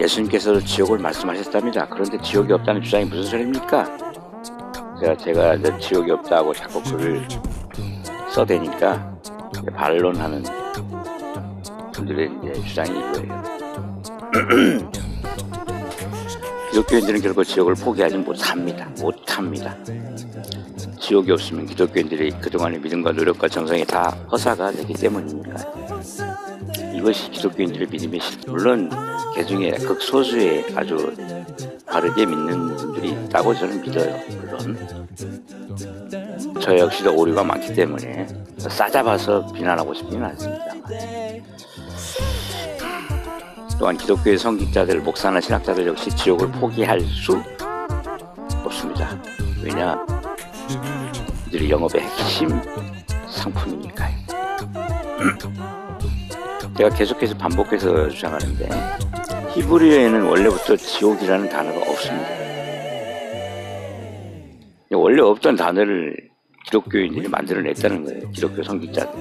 예수님께서 지옥을 말씀하셨답니다. 그런데 지옥이 없다는 주장이 무슨 소리입니까? 제가 이제 지옥이 없다고 자꾸 글을 써대니까 반론하는 분들의 이제 주장이 이거예요. 기독교인들은 결국 지옥을 포기하지 못합니다. 지옥이 없으면 기독교인들이 그동안의 믿음과 노력과 정성이 다 허사가 되기 때문입니다. 이것이 기독교인들의 믿음의 실체. 물론 개중에 극소수의 아주 바르게 믿는 분들이 있다고 저는 믿어요. 물론 저 역시도 오류가 많기 때문에 싸잡아서 비난하고 싶지는 않습니다. 또한 기독교의 성직자들, 목사나 신학자들 역시 지옥을 포기할 수 없습니다. 왜냐? 이들이 영업의 핵심 상품이니까요. 제가 계속해서 반복해서 주장하는데 히브리어에는 원래부터 지옥이라는 단어가 없습니다. 원래 없던 단어를 기독교인들이 만들어냈다는 거예요. 기독교 성직자들.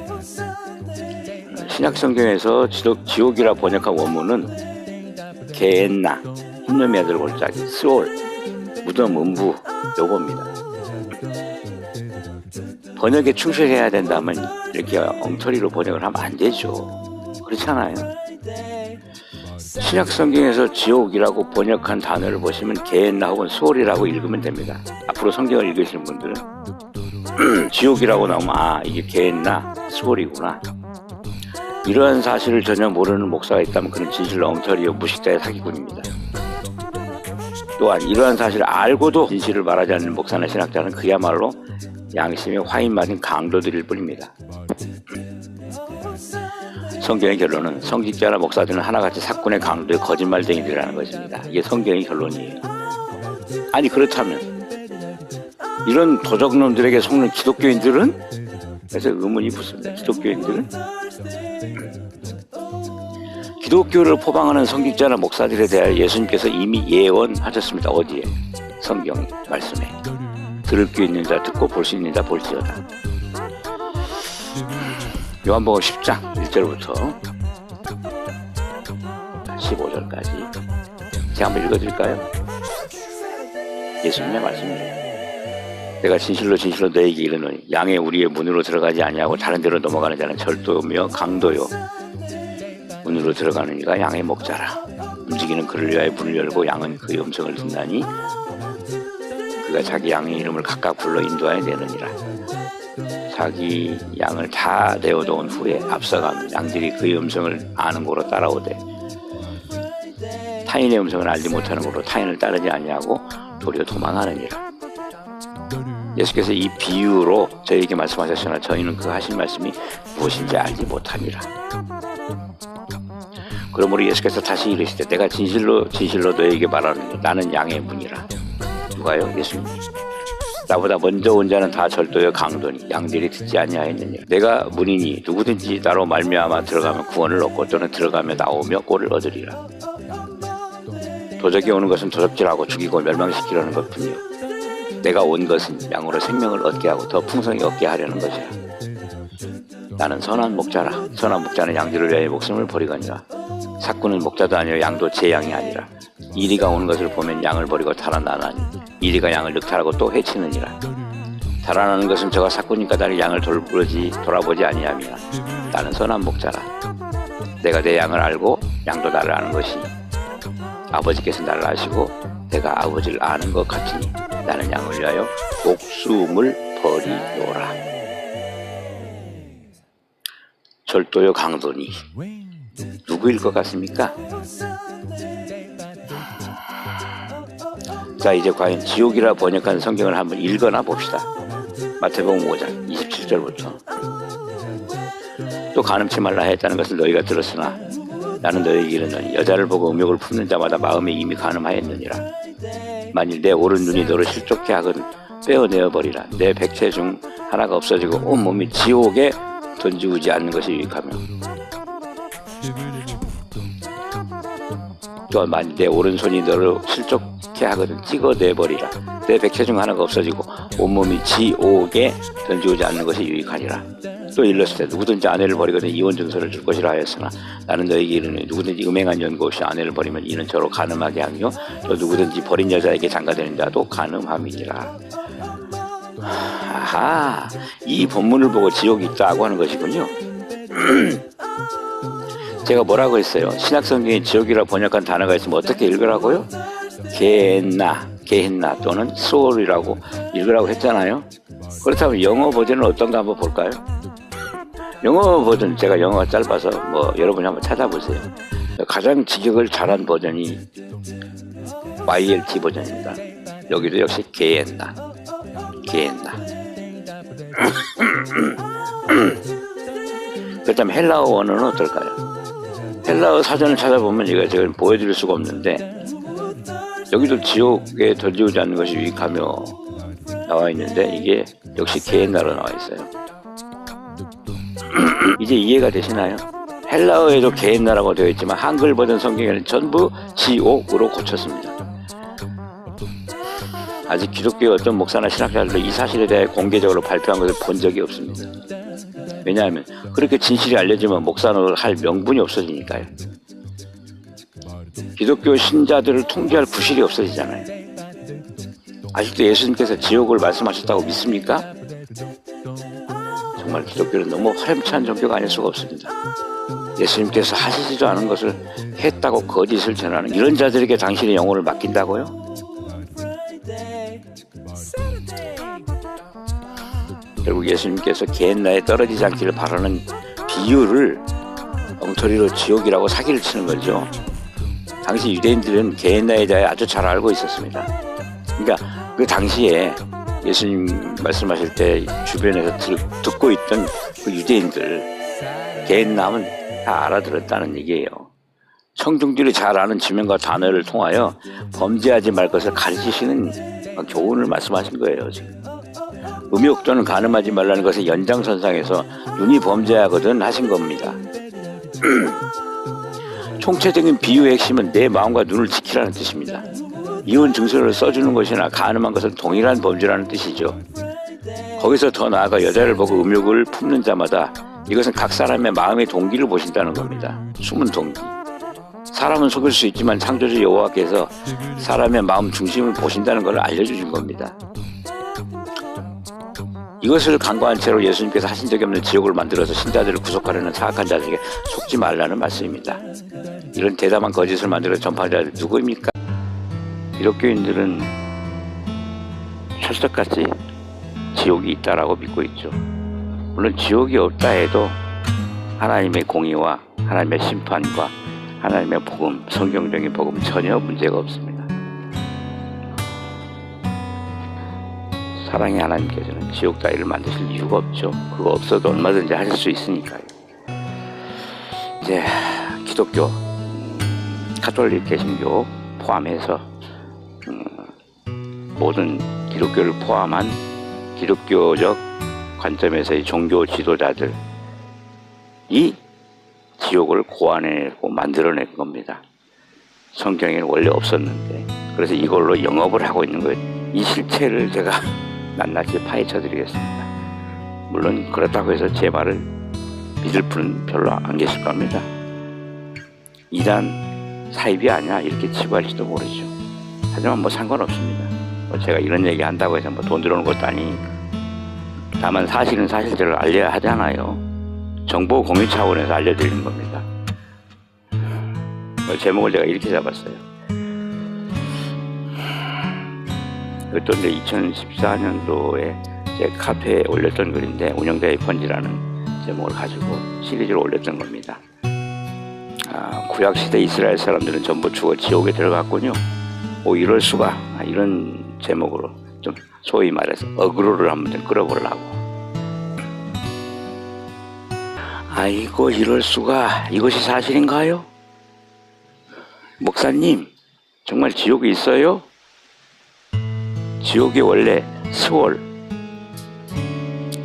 신약 성경에서 지옥이라 번역한 원문은 게엔나, 흰놈의 아들 골짜기, 스올, 무덤, 음부 요겁니다. 번역에 충실해야 된다면 이렇게 엉터리로 번역을 하면 안 되죠. 그렇잖아요. 신약 성경에서 지옥이라고 번역한 단어를 보시면 게엔나 혹은 스올이라고 읽으면 됩니다. 앞으로 성경을 읽으시는 분들은 지옥이라고 나오면 이게 게엔나, 스올이구나. 이러한 사실을 전혀 모르는 목사가 있다면 그는 진실로 엉터리요 무식자의 사기꾼입니다. 또한 이러한 사실을 알고도 진실을 말하지 않는 목사나 신학자는 그야말로 양심의 화인 맞은 강도들일 뿐입니다. 성경의 결론은 성직자나 목사들은 하나같이 사건의 강도의 거짓말쟁이들이라는 것입니다. 이게 성경의 결론이에요. 아니 그렇다면 이런 도적놈들에게 속는 기독교인들은? 그래서 의문이 붙습니다. 기독교를 포방하는 성직자나 목사들에 대하여 예수님께서 이미 예언하셨습니다. 어디에? 성경 말씀에. 들을 귀 있는 자 듣고 볼 수 있는 자 볼지어다. 요한복음 10장 1절부터 15절까지 제가 한번 읽어드릴까요? 예수님의 말씀이에요. 내가 진실로 너에게 이르노니 양의 우리의 문으로 들어가지 아니하고 다른 데로 넘어가는 자는 절도며 강도요 문으로 들어가는 이가 양의 목자라. 움직이는 그를 위하여 문을 열고 양은 그의 음성을 듣나니 그가 자기 양의 이름을 각각 불러 인도하여 내느니라. 자기 양을 다 내어놓은 후에 앞서가면 양들이 그의 음성을 아는 고로 따라오되 타인의 음성을 알지 못하는 고로 타인을 따르지 아니하고 도리어 도망하느니라. 예수께서 이 비유로 저희에게 말씀하셨으나 저희는 그 하신 말씀이 무엇인지 알지 못하니라. 그러므로 예수께서 다시 이르시되 내가 진실로 너에게 말하노니 나는 양의 문이라. 누가요? 예수님. 나보다 먼저 온 자는 다 절도여 강도니 양들이 듣지 아니하였느니라. 내가 문이니 누구든지 나로 말미암아 들어가면 구원을 얻고 또는 들어가며 나오며 꼴을 얻으리라. 도적이 오는 것은 도적질하고 죽이고 멸망시키려는 것뿐이요 내가 온 것은 양으로 생명을 얻게 하고 더 풍성히 얻게 하려는 것이라. 나는 선한 목자라. 선한 목자는 양들을 위하여 목숨을 버리거니와 사꾼은 목자도 아니요 양도 제 양이 아니라. 이리가 오는 것을 보면 양을 버리고 달아나나니 이리가 양을 늑탈하고 또 해치느니라. 달아나는 것은 저가 사꾼인 까닭에 양을 돌아보지 아니함이나 나는 선한 목자라. 내가 내 양을 알고 양도 나를 아는 것이 아버지께서 나를 아시고 내가 아버지를 아는 것 같으니 나는 양을 위하여 목숨을 버리노라. 절도요 강도니 누구일 것 같습니까? 자, 이제 과연 지옥이라 번역한 성경을 한번 읽어나 봅시다. 마태복음 5장 27절부터. 또 간음치 말라 했다는 것을 너희가 들었으나 나는 너희에게 이르노니 여자를 보고 음욕을 품는 자마다 마음에 이미 간음하였느니라. 만일 내 오른 눈이 너를 실족케 하거든 빼어내어 버리라. 내 백체 중 하나가 없어지고 온 몸이 지옥에 던지우지 않는 것이 유익하며 또한 만일 내 오른손이 너를 실족케 하거든 찍어내버리라. 내 백체 중 하나가 없어지고 온몸이 지옥에 던지우지 않는 것이 유익하니라. 또 일렀을 때 누구든지 아내를 버리거든 이혼 증서를 줄 것이라 하였으나 나는 너에게 이르노니 누구든지 음행한 연고 없이 아내를 버리면 이는 저로 간음하게 하며 또 누구든지 버린 여자에게 장가되는 자도 간음함이니라. 아하, 이 본문을 보고 지옥이 있다고 하는 것이군요. 제가 뭐라고 했어요? 신약성경에 지옥이라 번역한 단어가 있으면 어떻게 읽으라고요? 게헨나 또는 소울이라고 읽으라고 했잖아요. 그렇다면 영어 버전은 어떤가 한번 볼까요? 영어 버전, 제가 영어가 짧아서 뭐 여러분이 한번 찾아보세요. 가장 직역을 잘한 버전이 YLT 버전입니다. 여기도 역시 게헨나. 그렇다면 헬라어 원어는 어떨까요? 헬라어 사전을 찾아보면 제가 보여드릴 수가 없는데 여기도 지옥에 던지우지 않는 것이 유익하며 나와 있는데 이게 역시 게헨나로 나와 있어요. 이제 이해가 되시나요? 헬라어에도 게헨나라고 되어 있지만 한글 버전 성경에는 전부 지옥으로 고쳤습니다. 아직 기독교의 어떤 목사나 신학자들도 이 사실에 대해 공개적으로 발표한 것을 본 적이 없습니다. 왜냐하면 그렇게 진실이 알려지면 목사를 할 명분이 없어지니까요. 기독교 신자들을 통제할 구실이 없어지잖아요. 아직도 예수님께서 지옥을 말씀하셨다고 믿습니까? 정말 기독교는 너무 화렴치한 종교가 아닐 수가 없습니다. 예수님께서 하시지도 않은 것을 했다고 거짓을 전하는 이런 자들에게 당신의 영혼을 맡긴다고요? 결국 예수님께서 게헨나에 떨어지지 않기를 바라는 비유를 엉터리로 지옥이라고 사기를 치는 거죠. 당시 유대인들은 게헨나에 대해 아주 잘 알고 있었습니다. 그러니까 그 당시에 예수님 말씀하실 때 주변에서 듣고 있던 그 유대인들 게헨나 하면 다 알아들었다는 얘기예요. 청중들이 잘 아는 지명과 단어를 통하여 범죄하지 말 것을 가르치시는 교훈을 말씀하신 거예요. 지금. 음욕 또는 간음하지 말라는 것의 연장선상에서 눈이 범죄하거든 하신 겁니다. 총체적인 비유의 핵심은 내 마음과 눈을 지키라는 뜻입니다. 이혼 증서를 써주는 것이나 간음한 것은 동일한 범죄라는 뜻이죠. 거기서 더 나아가 여자를 보고 음욕을 품는 자마다 이것은 각 사람의 마음의 동기를 보신다는 겁니다. 숨은 동기. 사람은 속일 수 있지만 창조주 여호와께서 사람의 마음 중심을 보신다는 것을 알려주신 겁니다. 이것을 간과한 채로 예수님께서 하신 적이 없는 지옥을 만들어서 신자들을 구속하려는 사악한 자들에게 속지 말라는 말씀입니다. 이런 대담한 거짓을 만들어 전파하는 자들이 누구입니까? 기독교인들은 철석같이 지옥이 있다라고 믿고 있죠. 물론 지옥이 없다 해도 하나님의 공의와 하나님의 심판과 하나님의 복음, 성경적인 복음 전혀 문제가 없습니다. 사랑의 하나님께서는 지옥 따위를 만드실 이유가 없죠. 그거 없어도 얼마든지 하실 수 있으니까요. 이제 기독교, 가톨릭, 개신교 포함해서 모든 기독교를 포함한 기독교적 관점에서의 종교 지도자들이 지옥을 고안해내고 만들어낸 겁니다. 성경에는 원래 없었는데 그래서 이걸로 영업을 하고 있는 거예요. 이 실체를 제가 낱낱이 파헤쳐 드리겠습니다. 물론 그렇다고 해서 제 말을 믿을 분은 별로 안 계실 겁니다. 이단 사입이 아니야 이렇게 치부할지도 모르죠. 하지만 뭐 상관없습니다. 제가 이런 얘기 한다고 해서 뭐 돈 들어오는 것도 아니니까. 다만 사실은 사실대로 알려야 하잖아요. 정보 공유 차원에서 알려드리는 겁니다. 제목을 제가 이렇게 잡았어요. 그것도 이제 2014년도에 제 카페에 올렸던 글인데 운영자의 편지라는 제목을 가지고 시리즈로 올렸던 겁니다. 구약시대 이스라엘 사람들은 전부 죽어 지옥에 들어갔군요. 이럴 수가, 이런 제목으로 좀 소위 말해서 어그로를 한번 좀 끌어보려고. 아이고 이럴 수가, 이것이 사실인가요? 목사님 정말 지옥이 있어요? 지옥이 원래 스월,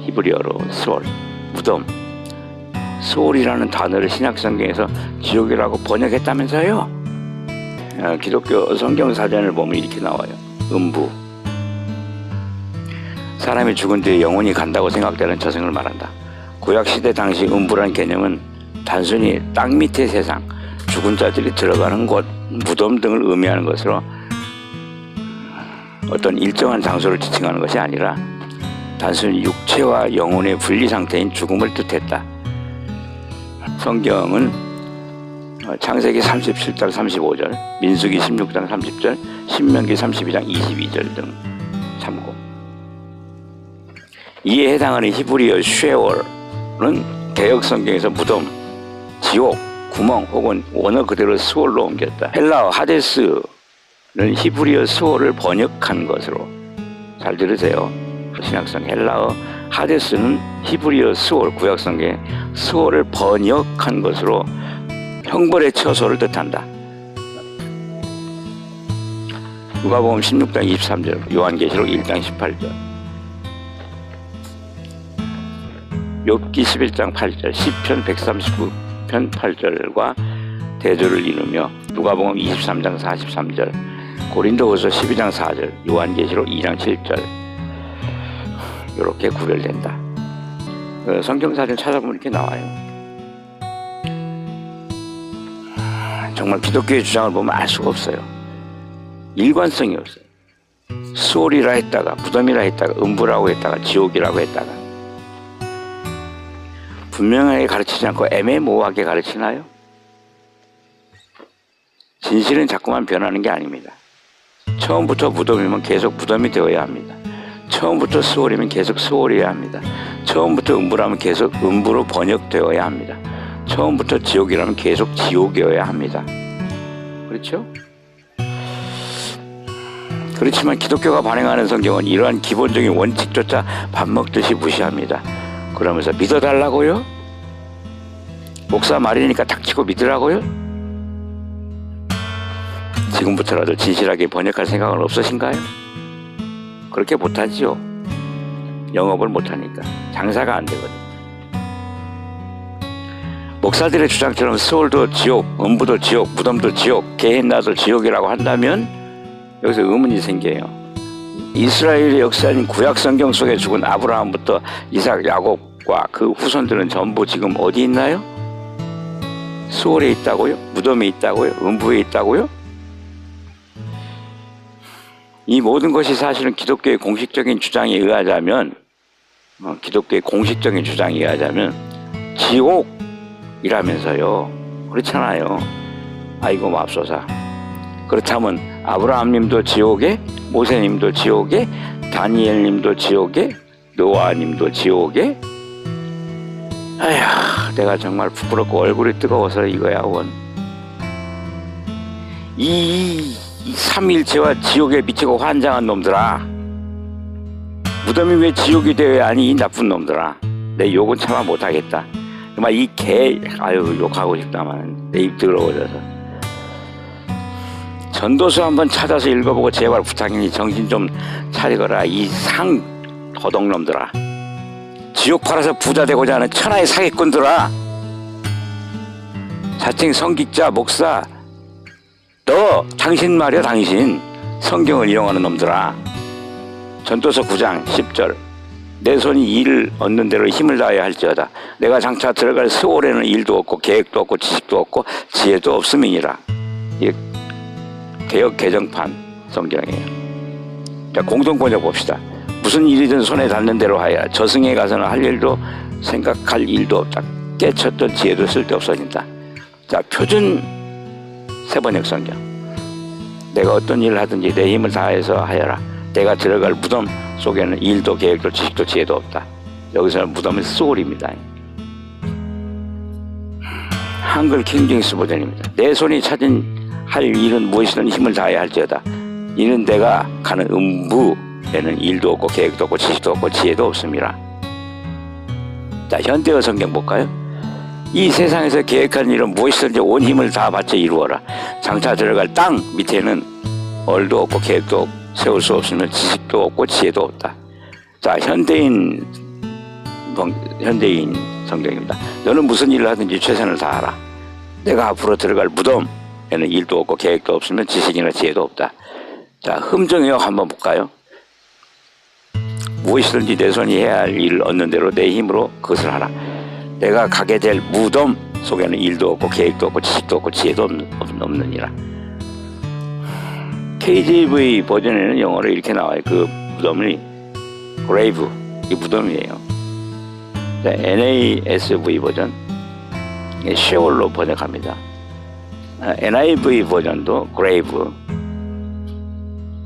히브리어로 스월, 무덤, 스월이라는 단어를 신약성경에서 지옥이라고 번역했다면서요? 기독교 성경사전을 보면 이렇게 나와요. 음부, 사람이 죽은 뒤에 영혼이 간다고 생각되는 저승을 말한다. 구약시대 당시 음부란 개념은 단순히 땅 밑의 세상, 죽은 자들이 들어가는 곳, 무덤 등을 의미하는 것으로 어떤 일정한 장소를 지칭하는 것이 아니라 단순히 육체와 영혼의 분리 상태인 죽음을 뜻했다. 성경은 창세기 37장 35절, 민수기 16장 30절, 신명기 32장 22절 등 참고. 이에 해당하는 히브리어 쉐월은 개역 성경에서 무덤, 지옥, 구멍 혹은 원어 그대로 스월로 옮겼다. 헬라어 하데스는 히브리어 스월을 번역한 것으로, 잘 들으세요. 신약성 헬라어 하데스는 히브리어 스월, 구약성경의 스월을 번역한 것으로 형벌의 처소를 뜻한다. 누가복음 16장 23절, 요한계시록 1장 18절, 욥기 11장 8절, 시편 139편 8절과 대조를 이루며 누가복음 23장 43절, 고린도후서 12장 4절, 요한계시록 2장 7절 이렇게 구별된다. 성경사를 찾아보면 이렇게 나와요. 정말 기독교의 주장을 보면 알 수가 없어요. 일관성이 없어요. 수월이라 했다가 무덤이라 했다가 음부라고 했다가 지옥이라고 했다가 분명하게 가르치지 않고 애매모호하게 가르치나요? 진실은 자꾸만 변하는 게 아닙니다. 처음부터 무덤이면 계속 무덤이 되어야 합니다. 처음부터 수월이면 계속 수월이어야 합니다. 처음부터 음부라면 계속 음부로 번역되어야 합니다. 처음부터 지옥이라면 계속 지옥이어야 합니다. 그렇죠? 그렇지만 기독교가 발행하는 성경은 이러한 기본적인 원칙조차 밥 먹듯이 무시합니다. 그러면서 믿어달라고요? 목사 말이니까 닥치고 믿으라고요? 지금부터라도 진실하게 번역할 생각은 없으신가요? 그렇게 못하지요. 영업을 못하니까. 장사가 안 되거든. 목사들의 주장처럼 스월도 지옥, 음부도 지옥, 무덤도 지옥, 게헨나도 지옥이라고 한다면 여기서 의문이 생겨요. 이스라엘의 역사인 구약 성경 속에 죽은 아브라함부터 이삭, 야곱과 그 후손들은 전부 지금 어디 있나요? 수월에 있다고요? 무덤에 있다고요? 음부에 있다고요? 이 모든 것이 사실은 기독교의 공식적인 주장에 의하자면 지옥이라면서요. 그렇잖아요. 아이고 맙소사. 그렇다면 아브라함님도 지옥에, 모세님도 지옥에, 다니엘님도 지옥에, 노아님도 지옥에. 아휴, 내가 정말 부끄럽고 얼굴이 뜨거워서 이거야 원. 이 삼일체와 지옥에 미치고 환장한 놈들아, 무덤이 왜 지옥이 되어야 하니 이 나쁜 놈들아. 내 욕은 참아 못하겠다. 정말 이 개, 아유 욕하고 싶다만 내 입 더러워져서. 전도서 한번 찾아서 읽어보고 제발 부탁이니 정신 좀 차리거라. 이 상 도둑놈들아. 지옥 팔아서 부자 되고자 하는 천하의 사기꾼들아. 자칭 성직자 목사, 당신 말이야 당신. 성경을 이용하는 놈들아. 전도서 9장 10절, 내 손이 일을 얻는 대로 힘을 다해야 할지어다. 내가 장차 들어갈 스월에는 일도 없고 계획도 없고 지식도 없고 지혜도 없음이니라. 이게 개역 개정판 성경이에요. 자, 공동번역 봅시다. 무슨 일이든 손에 닿는 대로 하여라. 저승에 가서는 할 일도 생각할 일도 없다. 깨쳤던 지혜도 쓸데없어진다. 자, 표준 세번역 성경. 내가 어떤 일을 하든지 내 힘을 다해서 하여라. 내가 들어갈 무덤 속에는 일도 계획도 지식도 지혜도 없다. 여기서는 무덤은 소울입니다. 한글 킹제임스 버전입니다. 내 손이 찾은 할 일은 무엇이든 힘을 다해야 할지어다. 이는 내가 가는 음부에는 일도 없고 계획도 없고 지식도 없고 지혜도 없습니다. 자, 현대어 성경 볼까요? 이 세상에서 계획한 일은 무엇이든지 온 힘을 다 바쳐 이루어라. 장차 들어갈 땅 밑에는 얼도 없고 계획도 없고 세울 수 없으면 지식도 없고 지혜도 없다. 자, 현대인 성경입니다. 너는 무슨 일을 하든지 최선을 다하라. 내가 앞으로 들어갈 무덤에는 일도 없고 계획도 없으면 지식이나 지혜도 없다. 자, 흠정역 한번 볼까요? 무엇이든지 내 손이 해야 할 일을 얻는 대로 내 힘으로 그것을 하라. 내가 가게 될 무덤 속에는 일도 없고 계획도 없고 지식도 없고 지혜도 없느니라. KJV 버전에는 영어로 이렇게 나와요. 그 무덤이 grave, 이 무덤이에요. NASV 버전 sheol로 번역합니다. NIV 버전도 grave,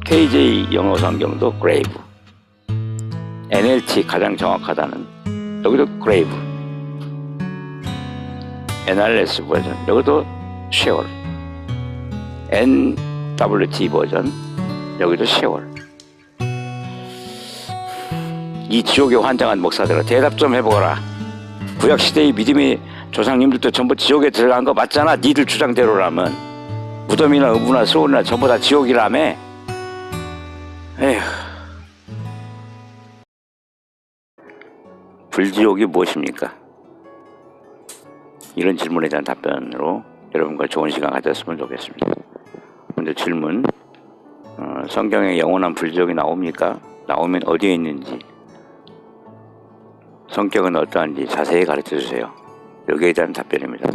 KJ 영어 성경도 grave, NLT 가장 정확하다는 여기도 grave, NRS 버전 여기도 sheol, NWT 버전 여기도 sheol. 이 지옥에 환장한 목사들아, 대답 좀 해보거라. 구약시대의 믿음의 조상님들도 전부 지옥에 들어간 거 맞잖아. 니들 주장대로라면 무덤이나 음부나 수월이나 전부 다 지옥이라며. 에휴. 불지옥이 무엇입니까? 이런 질문에 대한 답변으로 여러분과 좋은 시간 가졌으면 좋겠습니다. 먼저 질문, 성경에 영원한 불지옥이 나옵니까? 나오면 어디에 있는지, 성격은 어떠한지 자세히 가르쳐 주세요. 여기에 대한 답변입니다.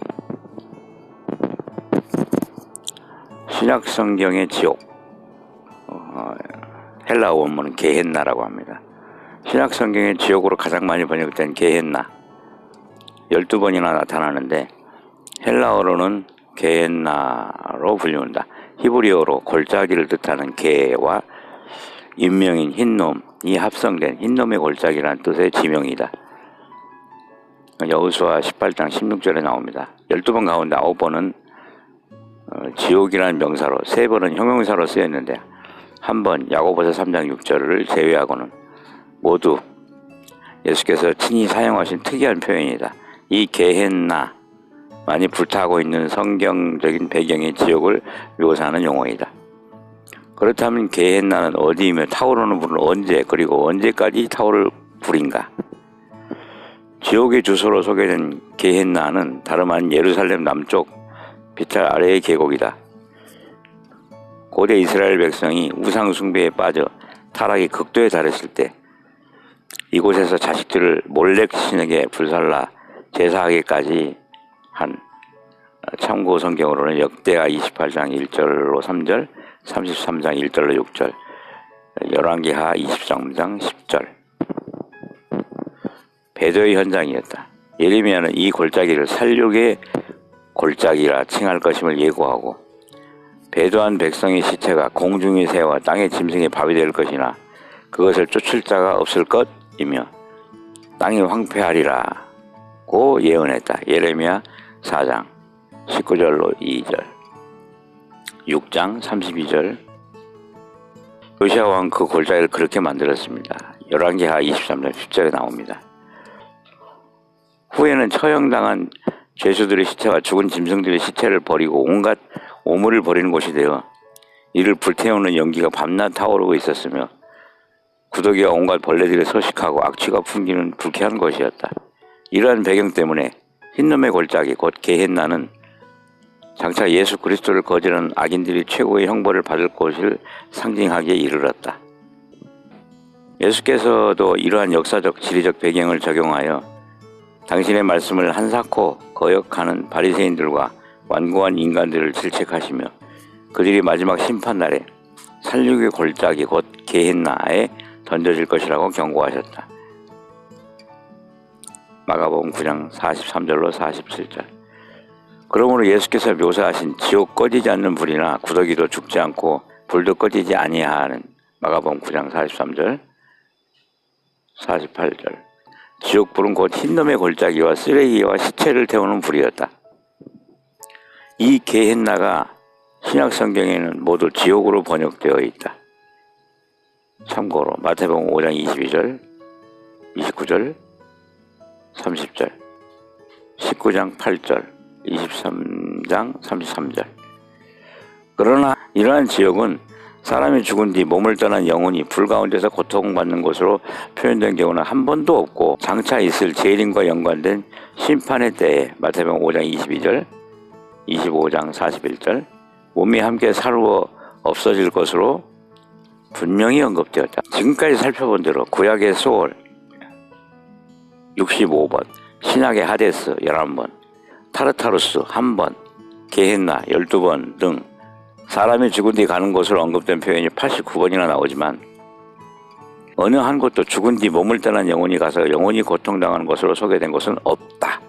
신약 성경의 지옥, 헬라어 원문은 게헨나라고 합니다. 신약 성경의 지옥으로 가장 많이 번역된 게헨나 12번이나 나타나는데 헬라어로는 게헨나로 불리운다. 히브리어로 골짜기를 뜻하는 게와 인명인 흰놈이 합성된 흰놈의 골짜기라는 뜻의 지명이다. 여호수아 18장 16절에 나옵니다. 12번 가운데 9번은 지옥이라는 명사로, 3번은 형용사로 쓰였는데 한 번 야고보서 3장 6절을 제외하고는 모두 예수께서 친히 사용하신 특이한 표현이다. 이 게헨나, 많이 불타고 있는 성경적인 배경의 지옥을 묘사하는 용어이다. 그렇다면 게헨나는 어디이며 타오르는 불은 언제, 그리고 언제까지 타오를 불인가? 지옥의 주소로 소개된 게헨나는 다름 아닌 예루살렘 남쪽 비탈 아래의 계곡이다. 고대 이스라엘 백성이 우상 숭배에 빠져 타락이 극도에 달했을 때 이곳에서 자식들을 몰렉 신에게 불살라 제사하기까지 한, 참고 성경으로는 역대하 28장 1절로 3절, 33장 1절로 6절, 열왕기하 23장 10절. 배도의 현장이었다. 예레미야는 이 골짜기를 살육의 골짜기라 칭할 것임을 예고하고, 배도한 백성의 시체가 공중의 새와 땅의 짐승의 밥이 될 것이나 그것을 쫓을 자가 없을 것이며 땅이 황폐하리라고 예언했다. 예레미야 4장 19절로 2절, 6장 32절. 요시야 왕 그 골짜기를 그렇게 만들었습니다. 열왕기하 23장 10절에 나옵니다. 후에는 처형당한 죄수들의 시체와 죽은 짐승들의 시체를 버리고 온갖 오물을 버리는 곳이 되어 이를 불태우는 연기가 밤낮 타오르고 있었으며 구더기와 온갖 벌레들이 서식하고 악취가 풍기는 불쾌한 곳이었다. 이러한 배경 때문에 흰놈의 골짜기 곧 게헨나는 장차 예수 그리스도를 거절하는 악인들이 최고의 형벌을 받을 곳을 상징하기에 이르렀다. 예수께서도 이러한 역사적 지리적 배경을 적용하여 당신의 말씀을 한사코 거역하는 바리새인들과 완고한 인간들을 질책하시며 그들이 마지막 심판날에 살육의 골짜기 곧 게헨나에 던져질 것이라고 경고하셨다. 마가복음 9장 43절로 47절. 그러므로 예수께서 묘사하신 지옥 꺼지지 않는 불이나 구더기도 죽지 않고 불도 꺼지지 아니하는 마가복음 9장 43절 48절. 지옥불은 곧 흰놈의 골짜기와 쓰레기와 시체를 태우는 불이었다. 이 게헨나가 신약 성경에는 모두 지옥으로 번역되어 있다. 참고로 마태복음 5장 22절, 29절, 30절, 19장 8절, 23장 33절. 그러나 이러한 지옥은 사람이 죽은 뒤 몸을 떠난 영혼이 불 가운데서 고통받는 것으로 표현된 경우는 한 번도 없고 장차 있을 재림과 연관된 심판의 때에 마태복음 5장 22절, 25장 41절 몸이 함께 사루어 없어질 것으로 분명히 언급되었다. 지금까지 살펴본 대로 구약의 소월 65번, 신약의 하데스 11번, 타르타루스 1번, 게헨나 12번 등 사람이 죽은 뒤 가는 곳을 언급된 표현이 89번이나 나오지만 어느 한 곳도 죽은 뒤 몸을 떠난 영혼이 가서 영혼이 고통당하는 것으로 소개된 것은 없다.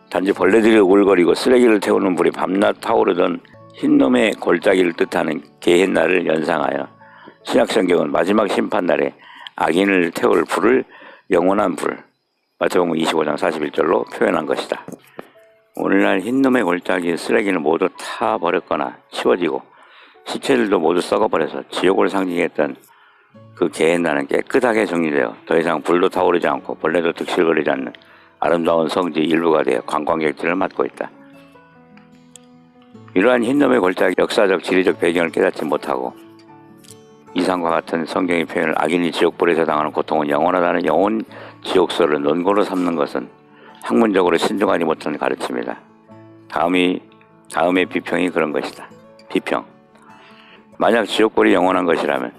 단지 벌레들이 우글거리고 쓰레기를 태우는 불이 밤낮 타오르던 흰놈의 골짜기를 뜻하는 게헨나를 연상하여 신약성경은 마지막 심판날에 악인을 태울 불을 영원한 불, 마태복음 25장 41절로 표현한 것이다. 오늘날 흰놈의 골짜기 쓰레기를 모두 타버렸거나 치워지고 시체들도 모두 썩어버려서 지옥을 상징했던 그 게헨나는 깨끗하게 정리되어 더 이상 불도 타오르지 않고 벌레도 득실거리지 않는 아름다운 성지 일부가 되어 관광객들을 맡고 있다. 이러한 흰놈의 골짜기 역사적 지리적 배경을 깨닫지 못하고 이상과 같은 성경의 표현을 악인이 지옥불에서 당하는 고통은 영원하다는 영혼 지옥설을 논거로 삼는 것은 학문적으로 신중하지 못한 가르침이다. 다음의 비평이 그런 것이다. 비평. 만약 지옥불이 영원한 것이라면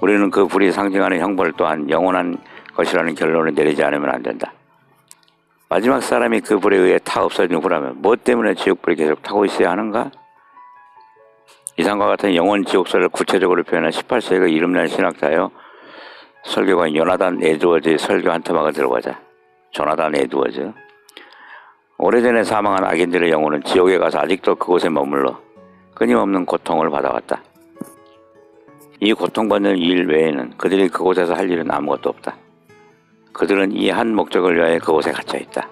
우리는 그 불이 상징하는 형벌 또한 영원한 것이라는 결론을 내리지 않으면 안 된다. 마지막 사람이 그 불에 의해 타 없어진 후라면 무엇 때문에 지옥불이 계속 타고 있어야 하는가? 이상과 같은 영원 지옥설을 구체적으로 표현한 18세기 이름난 신학자여 설교가인 요나단 에드워즈의 설교 한 토막을 들어보자. 조나단 에드워즈. 오래전에 사망한 악인들의 영혼은 지옥에 가서 아직도 그곳에 머물러 끊임없는 고통을 받아왔다. 이 고통받는 일 외에는 그들이 그곳에서 할 일은 아무것도 없다. 그들은 이 한 목적을 위하여 그곳에 갇혀있다.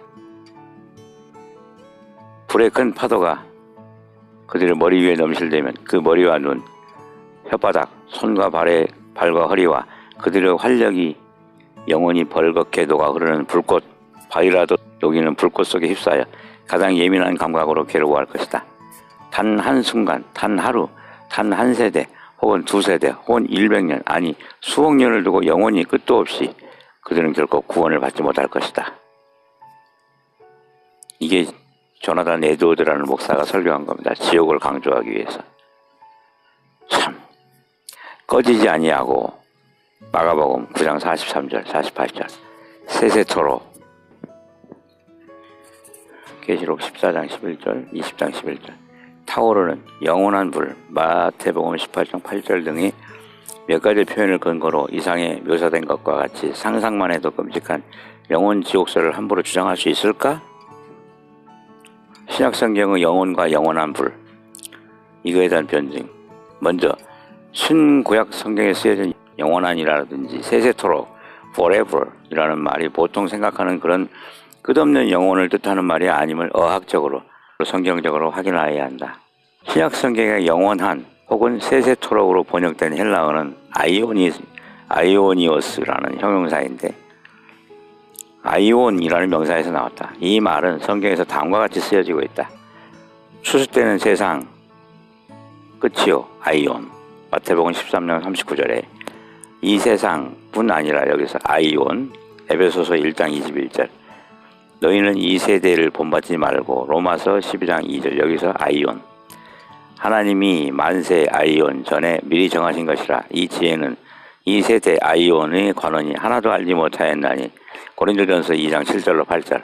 불의 큰 파도가 그들의 머리 위에 넘실대면 그 머리와 눈, 혓바닥, 손과 발과 허리와 그들의 활력이 영원히 벌겋게 녹아 흐르는 불꽃, 바위라도 녹이는 불꽃 속에 휩싸여 가장 예민한 감각으로 괴로워할 것이다. 단 한순간, 단 하루, 단 한 세대, 혹은 두 세대, 혹은 100년, 아니 수억 년을 두고 영원히 끝도 없이 그들은 결코 구원을 받지 못할 것이다. 이게 조나단 에드워드라는 목사가 설교한 겁니다. 지옥을 강조하기 위해서. 참 꺼지지 아니하고 마가복음 9장 43절 48절 세세토록 계시록 14장 11절 20장 11절 타오르는 영원한 불 마태복음 18장 8절 등이 몇 가지 표현을 근거로 이상에 묘사된 것과 같이 상상만 해도 끔찍한 영원 지옥설을 함부로 주장할 수 있을까? 신약성경의 영혼과 영원한 불, 이거에 대한 변증. 먼저 신구약 성경에 쓰여진 영원한이라든지 세세토록 forever 이라는 말이 보통 생각하는 그런 끝없는 영혼을 뜻하는 말이 아님을 어학적으로 성경적으로 확인해야 한다. 신약성경의 영원한 혹은 세세토록으로 번역된 헬라어는 아이오니오스라는 형용사인데 아이온이라는 명사에서 나왔다. 이 말은 성경에서 다음과 같이 쓰여지고 있다. 추수되는 세상 끝이요 아이온. 마태복음 13장 39절에 이 세상뿐 아니라 여기서 아이온. 에베소서 1장 21절 너희는 이 세대를 본받지 말고 로마서 12장 2절 여기서 아이온. 하나님이 만세 아이온 전에 미리 정하신 것이라 이 지혜는 이 세대 아이온의 관원이 하나도 알지 못하였나니 고린도전서 2장 7절로 8절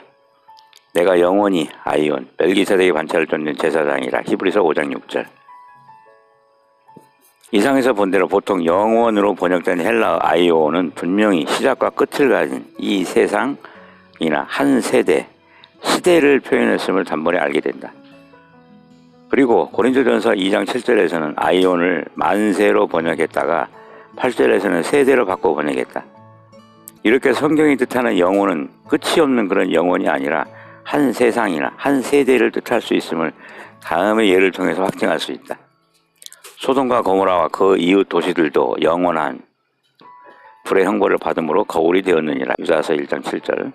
내가 영원히 아이온 멜기세덱의 반차를 쫓는 제사장이라 히브리서 5장 6절 이상에서 본 대로 보통 영원으로 번역된 헬라어 아이온은 분명히 시작과 끝을 가진 이 세상이나 한 세대, 시대를 표현했음을 단번에 알게 된다. 그리고 고린도전서 2장 7절에서는 아이온을 만세로 번역했다가 8절에서는 세대로 바꿔 번역했다. 이렇게 성경이 뜻하는 영혼은 끝이 없는 그런 영혼이 아니라 한 세상이나 한 세대를 뜻할 수 있음을 다음의 예를 통해서 확증할 수 있다. 소돔과 고모라와 그 이웃 도시들도 영원한 불의 형벌을 받음으로 거울이 되었느니라. 유다서 1장 7절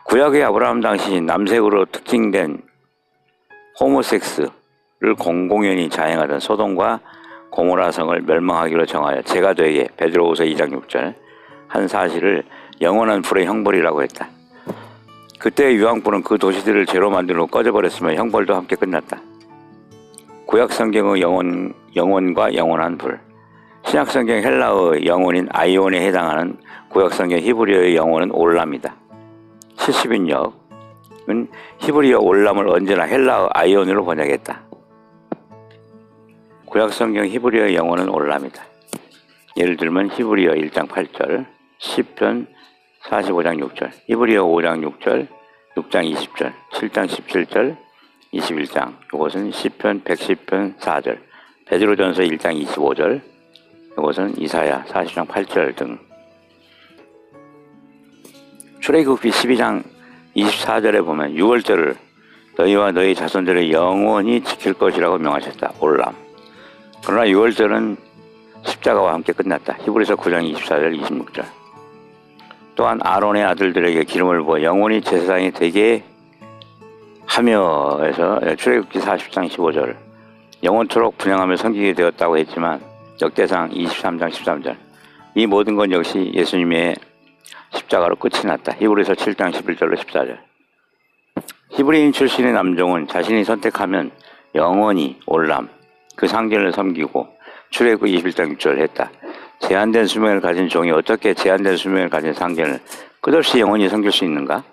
구약의 아브라함 당시 남색으로 특징된 호모섹스를 공공연히 자행하던 소돔과 고모라 성을 멸망하기로 정하여 제가 되게 베드로후서 2장 6절 한 사실을 영원한 불의 형벌이라고 했다. 그때 유황불은 그 도시들을 죄로 만든 후 꺼져버렸으며 형벌도 함께 끝났다. 구약성경의 영혼과 영원한 불, 신약성경 헬라어의 영혼인 아이온에 해당하는 구약성경 히브리어의 영혼은 올람이다. 70인역은 히브리어 올람을 언제나 헬라어 아이온으로 번역했다. 구약성경 히브리어 영어는 올람이다. 예를 들면 히브리어 1장 8절, 시편 45장 6절, 히브리어 5장 6절, 6장 20절, 7장 17절, 21장, 이것은 시편 110편 4절, 베드로전서 1장 25절, 이것은 이사야 40장 8절 등. 출애굽기 12장 24절에 보면 6월절을 너희와 너희 자손들의 영원히 지킬 것이라고 명하셨다. 올람. 그러나 6월절은 십자가와 함께 끝났다. 히브리서 9장 24절 26절. 또한 아론의 아들들에게 기름을 부어 영원히 제사장이 되게 하며 해서 출애굽기 40장 15절 영원토록 분양하며 섬기게 되었다고 했지만 역대상 23장 13절 이 모든 건 역시 예수님의 십자가로 끝이 났다. 히브리서 7장 11절로 14절. 히브리인 출신의 남종은 자신이 선택하면 영원히 올람 그 상전을 섬기고 출애굽기 21장 6절을 했다. 제한된 수명을 가진 종이 어떻게 제한된 수명을 가진 상전을 끝없이 영원히 섬길 수 있는가?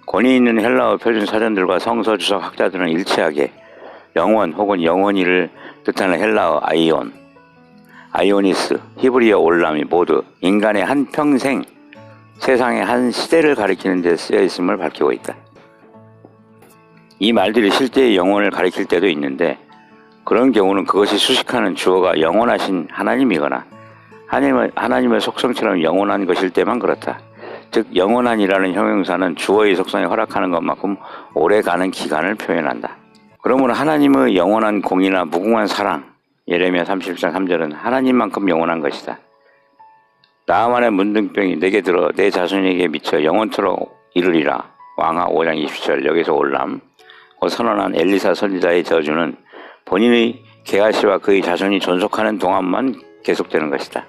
권위 있는 헬라어 표준 사전들과 성서 주석 학자들은 일치하게 영원 혹은 영원히를 뜻하는 헬라어 아이온, 아이오니스, 히브리어 올람이 모두 인간의 한 평생, 세상의 한 시대를 가리키는 데 쓰여 있음을 밝히고 있다. 이 말들이 실제의 영혼을 가리킬 때도 있는데 그런 경우는 그것이 수식하는 주어가 영원하신 하나님이거나 하나님의 속성처럼 영원한 것일 때만 그렇다. 즉 영원한이라는 형용사는 주어의 속성에 허락하는 것만큼 오래가는 기간을 표현한다. 그러므로 하나님의 영원한 공의나 무궁한 사랑 예레미야 31장 3절은 하나님만큼 영원한 것이다. 나아만의 문둥병이 내게 들어 내 자손에게 미쳐 영원토록 이르리라. 왕하 5장 20절 여기서 올람 곧 선언한 엘리사 선지자의 저주는 본인의 게하시와 그의 자손이 존속하는 동안만 계속되는 것이다.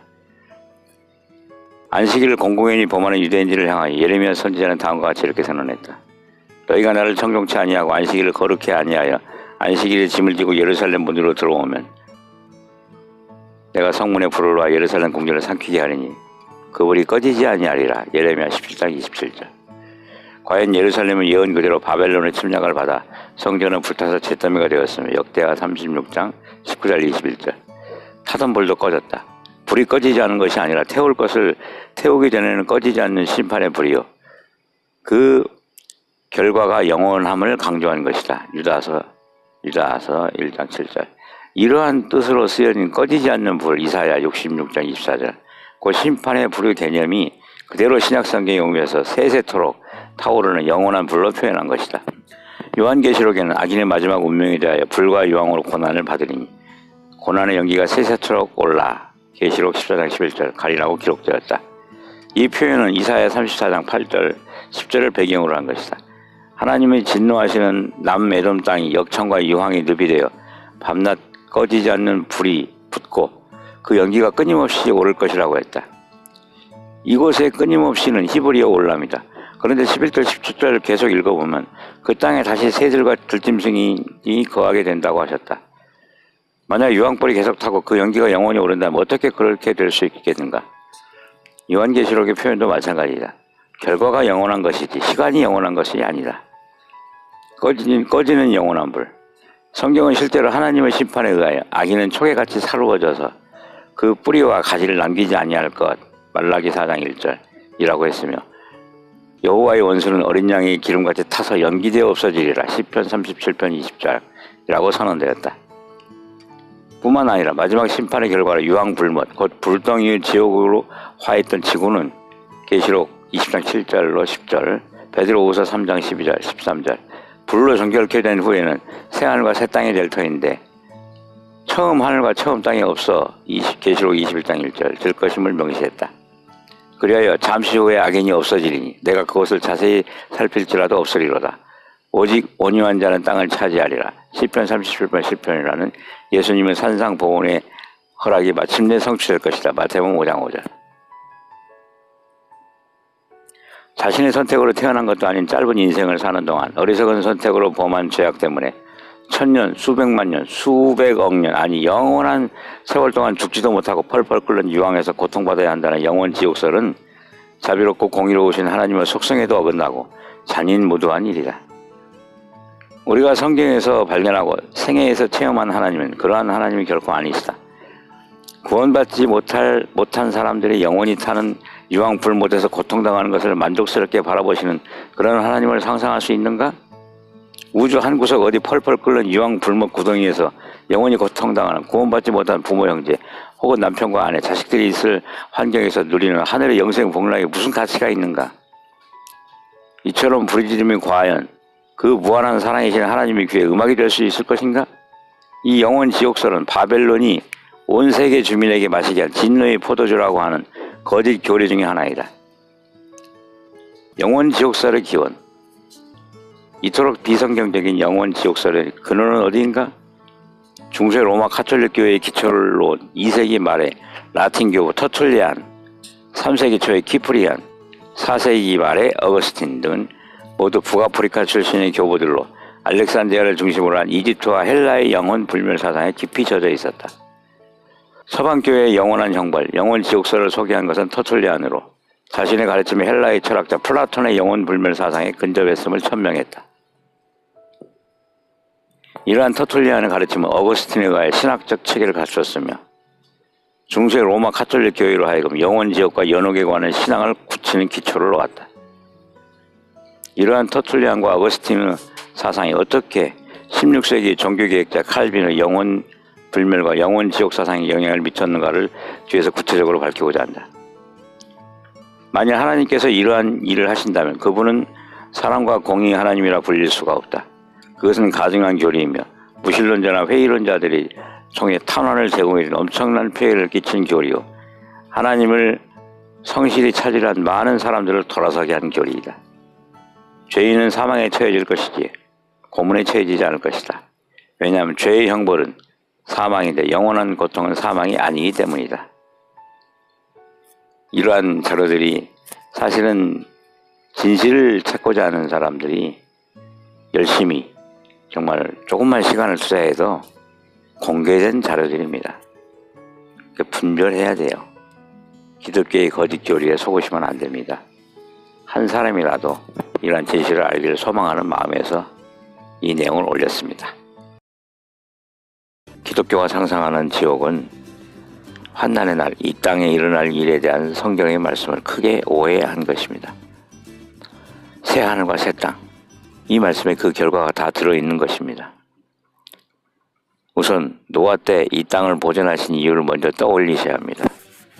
안식일을 공공연히 범하는 유대인들을 향하여 예레미야 선지자는 다음과 같이 이렇게 선언했다. 너희가 나를 청종치 아니하고 안식일을 거룩히 아니하여 안식일에 짐을 지고 예루살렘 문으로 들어오면 내가 성문에 불을 놔 예루살렘 궁전을 삼키게 하리니 그 불이 꺼지지 아니하리라. 예레미야 17장 27절. 과연 예루살렘은 예언 그대로 바벨론의 침략을 받아 성전은 불타서 잿더미가 되었으며 역대하 36장 19절 21절. 타던 불도 꺼졌다. 불이 꺼지지 않은 것이 아니라 태울 것을 태우기 전에는 꺼지지 않는 심판의 불이요. 그 결과가 영원함을 강조하는 것이다. 유다서 1장 7절. 이러한 뜻으로 쓰여진 꺼지지 않는 불 이사야 66장 24절. 그 심판의 불의 개념이 그대로 신약성경에 의해서 세세토록 타오르는 영원한 불로 표현한 것이다. 요한계시록에는 악인의 마지막 운명에 대하여 불과 유황으로 고난을 받으리니 고난의 연기가 세세토록 올라 계시록 14장 11절 가리라고 기록되었다. 이 표현은 이사야 34장 8절 10절을 배경으로 한 것이다. 하나님의 진노하시는 남에돔 땅이 역청과 유황이 늪이 되어 밤낮 꺼지지 않는 불이 붙고 그 연기가 끊임없이 오를 것이라고 했다. 이곳의 끊임없이는 히브리어 올람이다. 그런데 11절 17절을 계속 읽어보면 그 땅에 다시 새들과 들짐승이 거하게 된다고 하셨다. 만약 유황불이 계속 타고 그 연기가 영원히 오른다면 어떻게 그렇게 될 수 있겠는가? 요한계시록의 표현도 마찬가지다. 결과가 영원한 것이지 시간이 영원한 것이 아니다. 꺼지는 영원한 불. 성경은 실제로 하나님의 심판에 의하여 악인은 촉에같이 사루어져서 그 뿌리와 가지를 남기지 아니할 것 말라기 4장 1절이라고 했으며 여호와의 원수는 어린 양의 기름같이 타서 연기되어 없어지리라. 시편 37편 20절이라고 선언되었다. 뿐만 아니라 마지막 심판의 결과로 유황불못 곧 불덩이의 지옥으로 화했던 지구는 계시록 20장 7절로 10절 베드로후서 3장 12절 13절 불로 정결케 된 후에는 새하늘과 새 땅이 될 터인데 처음 하늘과 처음 땅이 없어 계시록 21장 1절 될 것임을 명시했다. 그리하여 잠시 후에 악인이 없어지리니 내가 그것을 자세히 살필지라도 없으리로다. 오직 온유한 자는 땅을 차지하리라. 시편 37편 10편이라는 예수님의 산상보훈의 허락이 마침내 성취될 것이다. 마태복음 5장 5절. 자신의 선택으로 태어난 것도 아닌 짧은 인생을 사는 동안 어리석은 선택으로 범한 죄악 때문에 천년, 수백만 년, 수백억 년 아니 영원한 세월 동안 죽지도 못하고 펄펄 끓는 유황에서 고통받아야 한다는 영원 지옥설은 자비롭고 공의로우신 하나님의 속성에도 어긋나고 잔인무도한 일이다. 우리가 성경에서 발견하고 생애에서 체험한 하나님은 그러한 하나님이 결코 아니시다. 구원받지 못한 사람들이 영원히 타는 유황불못에서 고통당하는 것을 만족스럽게 바라보시는 그런 하나님을 상상할 수 있는가? 우주 한 구석 어디 펄펄 끓는 유황불못 구덩이에서 영원히 고통당하는 구원받지 못한 부모 형제 혹은 남편과 아내 자식들이 있을 환경에서 누리는 하늘의 영생 복락에 무슨 가치가 있는가? 이처럼 부르짖으면 과연 그 무한한 사랑이신 하나님의 귀에 음악이 될 수 있을 것인가? 이 영원 지옥설은 바벨론이 온 세계 주민에게 마시게 한 진노의 포도주라고 하는 거짓 교리 중의 하나이다. 영원 지옥설의 기원, 이토록 비성경적인 영원 지옥설의 근원은 어디인가? 중세 로마 카톨릭 교회의 기초를 놓은 2세기 말에 라틴 교부 터툴리안, 3세기 초의 키프리안, 4세기 말에 어거스틴 등은 모두 북아프리카 출신의 교부들로 알렉산드리아를 중심으로 한 이집트와 헬라의 영혼 불멸 사상에 깊이 젖어 있었다. 서방교회의 영원한 형벌, 영원 지옥설을 소개한 것은 터툴리안으로 자신의 가르침이 헬라의 철학자 플라톤의 영혼 불멸 사상에 근접했음을 천명했다. 이러한 터툴리안의 가르침은 어거스틴에 의해 신학적 체계를 갖추었으며 중세 로마 카톨릭 교회로 하여금 영원 지옥과 연옥에 관한 신앙을 굳히는 기초를 놓았다. 이러한 터툴리안과 어거스틴의 사상이 어떻게 16세기 종교개혁자 칼빈의 영원 불멸과 영원 지옥 사상에 영향을 미쳤는가를 뒤에서 구체적으로 밝히고자 한다. 만약 하나님께서 이러한 일을 하신다면 그분은 사랑과 공의 하나님이라 불릴 수가 없다. 그것은 가증한 교리이며 무신론자나 회의론자들이 총에 탄환을 제공해준 엄청난 폐해를 끼친 교리요, 하나님을 성실히 찾으려 한 많은 사람들을 돌아서게 한 교리이다. 죄인은 사망에 처해질 것이지 고문에 처해지지 않을 것이다. 왜냐하면 죄의 형벌은 사망인데 영원한 고통은 사망이 아니기 때문이다. 이러한 자료들이 사실은 진실을 찾고자 하는 사람들이 열심히 정말 조금만 시간을 투자해도 공개된 자료들입니다. 분별해야 돼요. 기독교의 거짓 교리에 속으시면 안 됩니다. 한 사람이라도 이러한 진실을 알기를 소망하는 마음에서 이 내용을 올렸습니다. 기독교가 상상하는 지옥은 환난의 날, 이 땅에 일어날 일에 대한 성경의 말씀을 크게 오해한 것입니다. 새 하늘과 새 땅, 이 말씀에 그 결과가 다 들어있는 것입니다. 우선 노아 때 이 땅을 보존하신 이유를 먼저 떠올리셔야 합니다.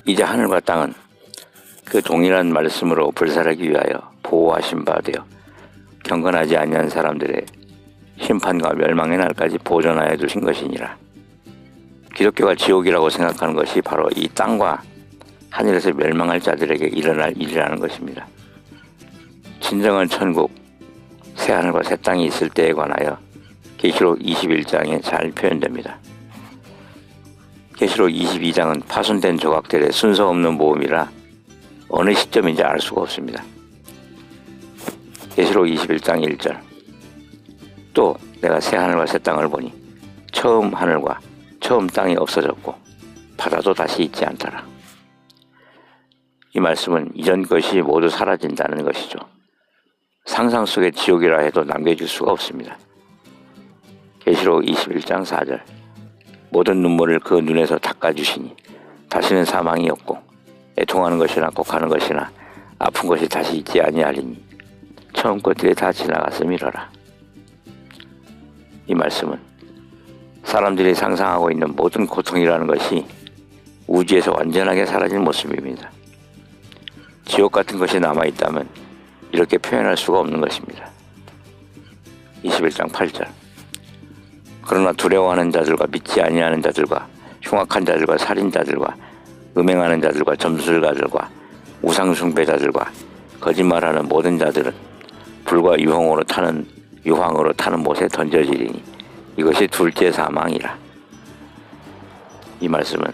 이제 하늘과 땅은 그 동일한 말씀으로 불살하기 위하여 보호하신 바 되어 경건하지 아니한 사람들의 심판과 멸망의 날까지 보존하여 두신 것이니라. 기독교가 지옥이라고 생각하는 것이 바로 이 땅과 하늘에서 멸망할 자들에게 일어날 일이라는 것입니다. 진정한 천국, 새 하늘과 새 땅이 있을 때에 관하여 계시록 21장에 잘 표현됩니다. 계시록 22장은 파손된 조각들의 순서 없는 모음이라 어느 시점인지 알 수가 없습니다. 계시록 21장 1절, 또 내가 새 하늘과 새 땅을 보니 처음 하늘과 처음 땅이 없어졌고 바다도 다시 있지 않더라. 이 말씀은 이전 것이 모두 사라진다는 것이죠. 상상 속의 지옥이라 해도 남겨질 수가 없습니다. 계시록 21장 4절, 모든 눈물을 그 눈에서 닦아주시니 다시는 사망이 없고 애통하는 것이나 곡하는 것이나 아픈 것이 다시 있지 아니하리니 처음 것들이 다 지나갔음이러라. 이 말씀은 사람들이 상상하고 있는 모든 고통이라는 것이 우주에서 완전하게 사라진 모습입니다. 지옥 같은 것이 남아있다면 이렇게 표현할 수가 없는 것입니다. 21장 8절, 그러나 두려워하는 자들과 믿지 아니하는 자들과 흉악한 자들과 살인자들과 음행하는 자들과 점술가들과 우상숭배자들과 거짓말하는 모든 자들은 불과 유황으로 타는 못에 던져지리니 이것이 둘째 사망이라. 이 말씀은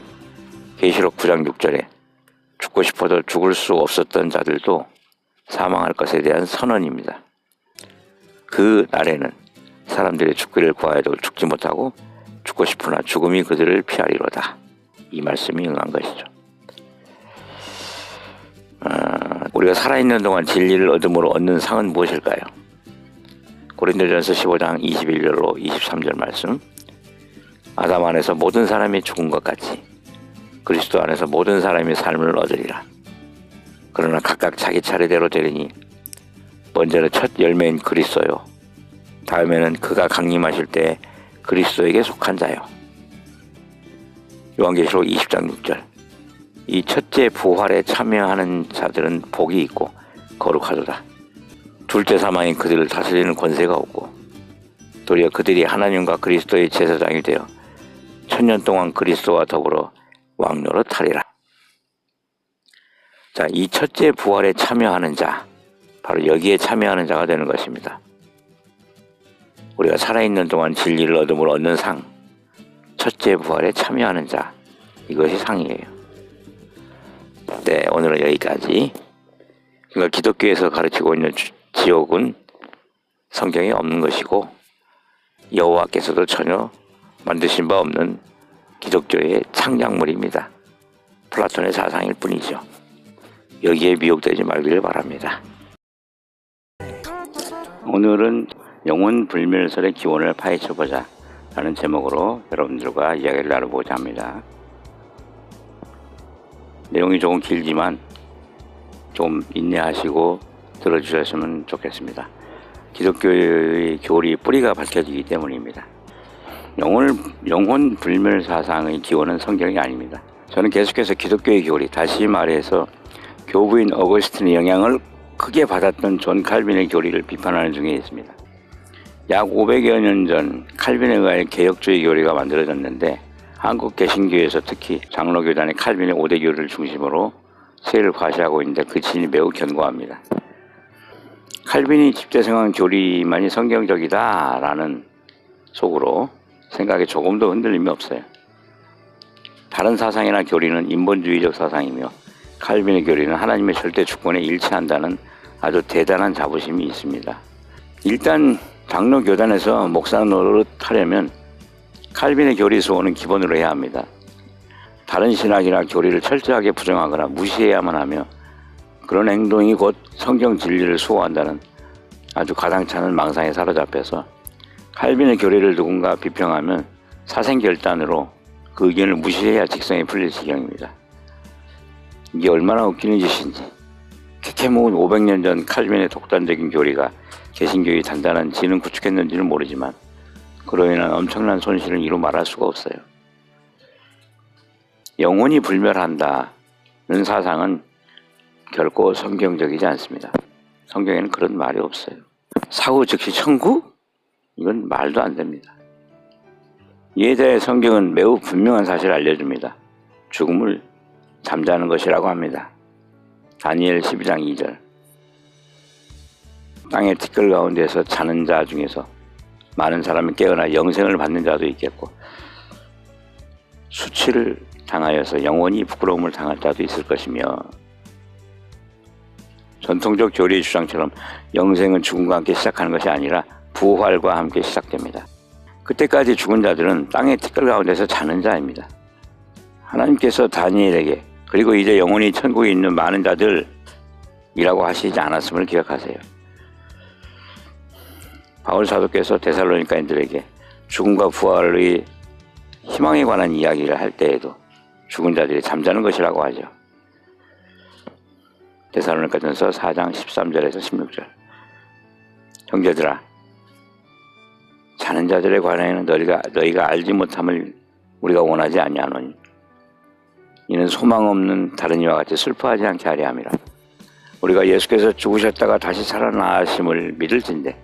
계시록 9장 6절에 죽고 싶어도 죽을 수 없었던 자들도 사망할 것에 대한 선언입니다. 그 날에는 사람들이 죽기를 구하여도 죽지 못하고 죽고 싶으나 죽음이 그들을 피하리로다. 이 말씀이 응한 것이죠. 우리가 살아있는 동안 진리를 얻음으로 얻는 상은 무엇일까요? 고린도전서 15장 21절로 23절 말씀. 아담 안에서 모든 사람이 죽은 것 같이 그리스도 안에서 모든 사람이 삶을 얻으리라. 그러나 각각 자기 차례대로 되리니 먼저는 첫 열매인 그리스도요, 다음에는 그가 강림하실 때 그리스도에게 속한 자요. 요한계시록 20장 6절. 이 첫째 부활에 참여하는 자들은 복이 있고 거룩하도다. 둘째 사망인 그들을 다스리는 권세가 없고 도리어 그들이 하나님과 그리스도의 제사장이 되어 천년 동안 그리스도와 더불어 왕노릇 하리라. 자, 이 첫째 부활에 참여하는 자, 바로 여기에 참여하는 자가 되는 것입니다. 우리가 살아있는 동안 진리를 얻음으로 얻는 상, 첫째 부활에 참여하는 자, 이것이 상이에요. 네, 오늘은 여기까지. 그러니까 기독교에서 가르치고 있는 지옥은 성경에 없는 것이고 여호와께서도 전혀 만드신 바 없는 기독교의 창작물입니다. 플라톤의 사상일 뿐이죠. 여기에 미혹되지 말기를 바랍니다. 오늘은 영혼 불멸설의 기원을 파헤쳐보자 라는 제목으로 여러분들과 이야기를 나눠보고자 합니다. 내용이 조금 길지만 좀 인내하시고 들어주셨으면 좋겠습니다. 기독교의 교리 뿌리가 밝혀지기 때문입니다. 영혼 불멸 사상의 기원은 성경이 아닙니다. 저는 계속해서 기독교의 교리, 다시 말해서 교부인 어거스틴의 영향을 크게 받았던 존 칼빈의 교리를 비판하는 중에 있습니다. 약 500여 년 전 칼빈에 의하여 개혁주의 교리가 만들어졌는데 한국 개신교에서 특히 장로교단의 칼빈의 5대 교리를 중심으로 세를 과시하고 있는데 그 진이 매우 견고합니다. 칼빈이 집대성한 교리만이 성경적이다라는 속으로 생각에 조금도 흔들림이 없어요. 다른 사상이나 교리는 인본주의적 사상이며 칼빈의 교리는 하나님의 절대 주권에 일치한다는 아주 대단한 자부심이 있습니다. 일단 장로교단에서 목사 노릇 하려면 칼빈의 교리 수호는 기본으로 해야 합니다. 다른 신학이나 교리를 철저하게 부정하거나 무시해야만 하며 그런 행동이 곧 성경 진리를 수호한다는 아주 가당찮은 망상에 사로잡혀서 칼빈의 교리를 누군가 비평하면 사생결단으로 그 의견을 무시해야 직성이 풀릴 지경입니다. 이게 얼마나 웃기는 짓인지. 캐캐묵은 500년 전 칼빈의 독단적인 교리가 개신교의 단단한 진을 구축했는지는 모르지만 그로 인한 엄청난 손실은 이루 말할 수가 없어요. 영혼이 불멸한다는 사상은 결코 성경적이지 않습니다. 성경에는 그런 말이 없어요. 사후 즉시 천국? 이건 말도 안 됩니다. 이에 대해 성경은 매우 분명한 사실을 알려줍니다. 죽음을 잠자는 것이라고 합니다. 다니엘 12장 2절. 땅의 티끌 가운데서 자는 자 중에서 많은 사람이 깨어나 영생을 받는 자도 있겠고 수치를 당하여서 영원히 부끄러움을 당할 자도 있을 것이며, 전통적 교리의 주장처럼 영생은 죽음과 함께 시작하는 것이 아니라 부활과 함께 시작됩니다. 그때까지 죽은 자들은 땅의 티끌 가운데서 자는 자입니다. 하나님께서 다니엘에게 그리고 이제 영원히 천국에 있는 많은 자들이라고 하시지 않았음을 기억하세요. 바울 사도께서 데살로니가인들에게 죽음과 부활의 희망에 관한 이야기를 할 때에도 죽은 자들이 잠자는 것이라고 하죠. 데살로니가전서 4장 13절에서 16절. 형제들아, 자는 자들에 관하여는 너희가 알지 못함을 우리가 원하지 아니하노니 이는 소망 없는 다른 이와 같이 슬퍼하지 않게 하려 함이라. 우리가 예수께서 죽으셨다가 다시 살아나심을 믿을진대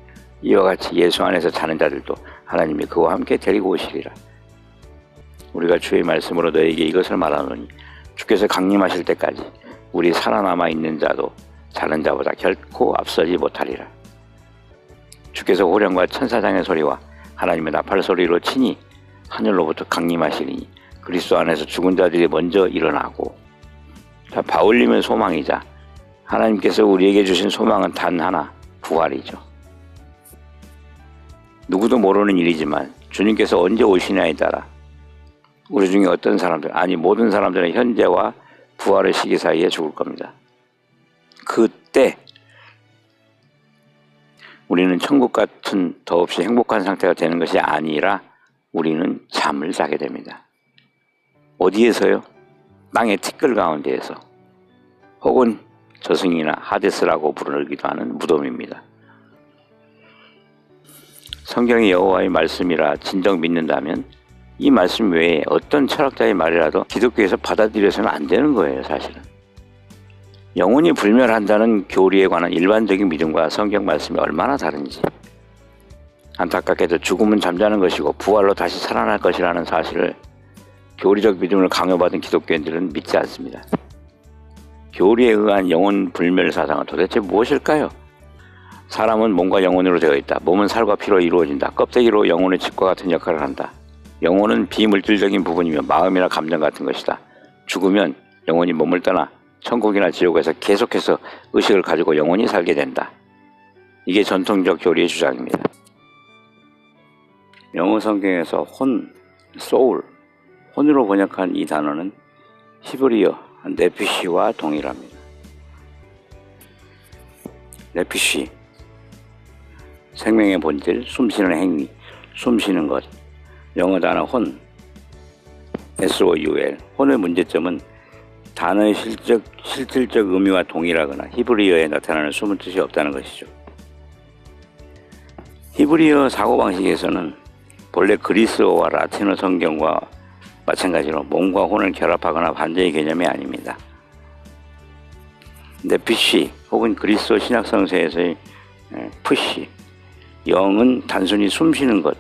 이와 같이 예수 안에서 자는 자들도 하나님이 그와 함께 데리고 오시리라. 우리가 주의 말씀으로 너에게 이것을 말하노니 주께서 강림하실 때까지 우리 살아남아 있는 자도 자는 자보다 결코 앞서지 못하리라. 주께서 호령과 천사장의 소리와 하나님의 나팔 소리로 친히 하늘로부터 강림하시리니 그리스도 안에서 죽은 자들이 먼저 일어나고. 자, 바울님의 소망이자 하나님께서 우리에게 주신 소망은 단 하나, 부활이죠. 누구도 모르는 일이지만 주님께서 언제 오시냐에 따라 우리 중에 어떤 사람들, 아니 모든 사람들은 현재와 부활의 시기 사이에 죽을 겁니다. 그때 우리는 천국 같은 더없이 행복한 상태가 되는 것이 아니라 우리는 잠을 자게 됩니다. 어디에서요? 땅의 티끌 가운데에서, 혹은 저승이나 하데스라고 부르기도 하는 무덤입니다. 성경이 여호와의 말씀이라 진정 믿는다면 이 말씀 외에 어떤 철학자의 말이라도 기독교에서 받아들여서는 안 되는 거예요, 사실은. 영혼이 불멸한다는 교리에 관한 일반적인 믿음과 성경 말씀이 얼마나 다른지. 안타깝게도 죽음은 잠자는 것이고 부활로 다시 살아날 것이라는 사실을 교리적 믿음을 강요받은 기독교인들은 믿지 않습니다. 교리에 의한 영혼 불멸 사상은 도대체 무엇일까요? 사람은 몸과 영혼으로 되어 있다. 몸은 살과 피로 이루어진다. 껍데기로 영혼의 칩과 같은 역할을 한다. 영혼은 비물질적인 부분이며 마음이나 감정 같은 것이다. 죽으면 영혼이 몸을 떠나 천국이나 지옥에서 계속해서 의식을 가지고 영혼이 살게 된다. 이게 전통적 교리의 주장입니다. 영어 성경에서 혼, soul, 혼으로 번역한 이 단어는 히브리어 네피시와 동일합니다. 네피시, 생명의 본질, 숨쉬는 행위, 숨쉬는 것. 영어 단어 혼, S-O-U-L. 혼의 문제점은 단어의 실질적 의미와 동일하거나 히브리어에 나타나는 숨은 뜻이 없다는 것이죠. 히브리어 사고방식에서는 본래 그리스어와 라틴어 성경과 마찬가지로 몸과 혼을 결합하거나 반대의 개념이 아닙니다. 네피시 혹은 그리스어 신약성서에서의 푸시, 영은 단순히 숨쉬는 것,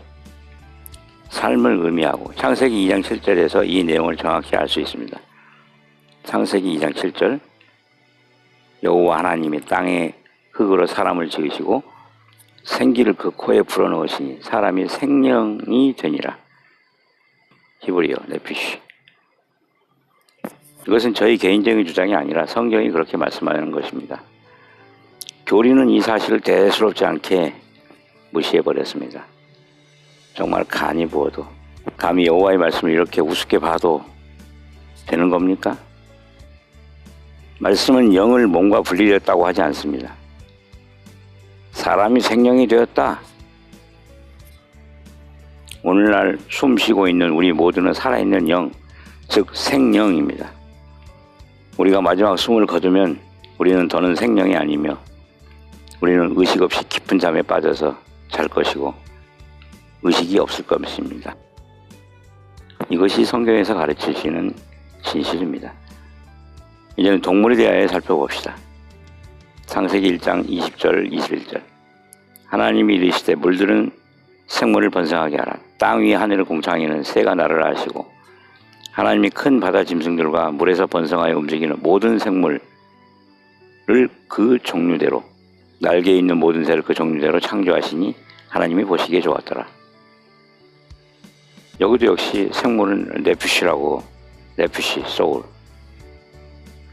삶을 의미하고 창세기 2장 7절에서 이 내용을 정확히 알 수 있습니다. 창세기 2장 7절, 여호와 하나님이 땅에 흙으로 사람을 지으시고 생기를 그 코에 불어넣으시니 사람이 생명이 되니라. 히브리어 네피시. 이것은 저희 개인적인 주장이 아니라 성경이 그렇게 말씀하는 것입니다. 교리는 이 사실을 대수롭지 않게 무시해버렸습니다. 정말 간이 부어도 감히 여호와의 말씀을 이렇게 우습게 봐도 되는 겁니까? 말씀은 영을 몸과 분리되었다고 하지 않습니다. 사람이 생명이 되었다. 오늘날 숨쉬고 있는 우리 모두는 살아있는 영, 즉 생명입니다. 우리가 마지막 숨을 거두면 우리는 더는 생명이 아니며 우리는 의식 없이 깊은 잠에 빠져서 잘 것이고 의식이 없을 것입니다. 이것이 성경에서 가르치시는 진실입니다. 이제는 동물에 대하여 살펴봅시다. 창세기 1장 20절 21절. 하나님이 이르시되 물들은 생물을 번성하게 하라. 땅 위 하늘을 공창하는 새가 나르라 하시고 하나님이 큰 바다 짐승들과 물에서 번성하여 움직이는 모든 생물을 그 종류대로 날개 있는 모든 새를 그 종류대로 창조하시니 하나님이 보시기에 좋았더라. 여기도 역시 생물은 네피시라고, 네피시, 소울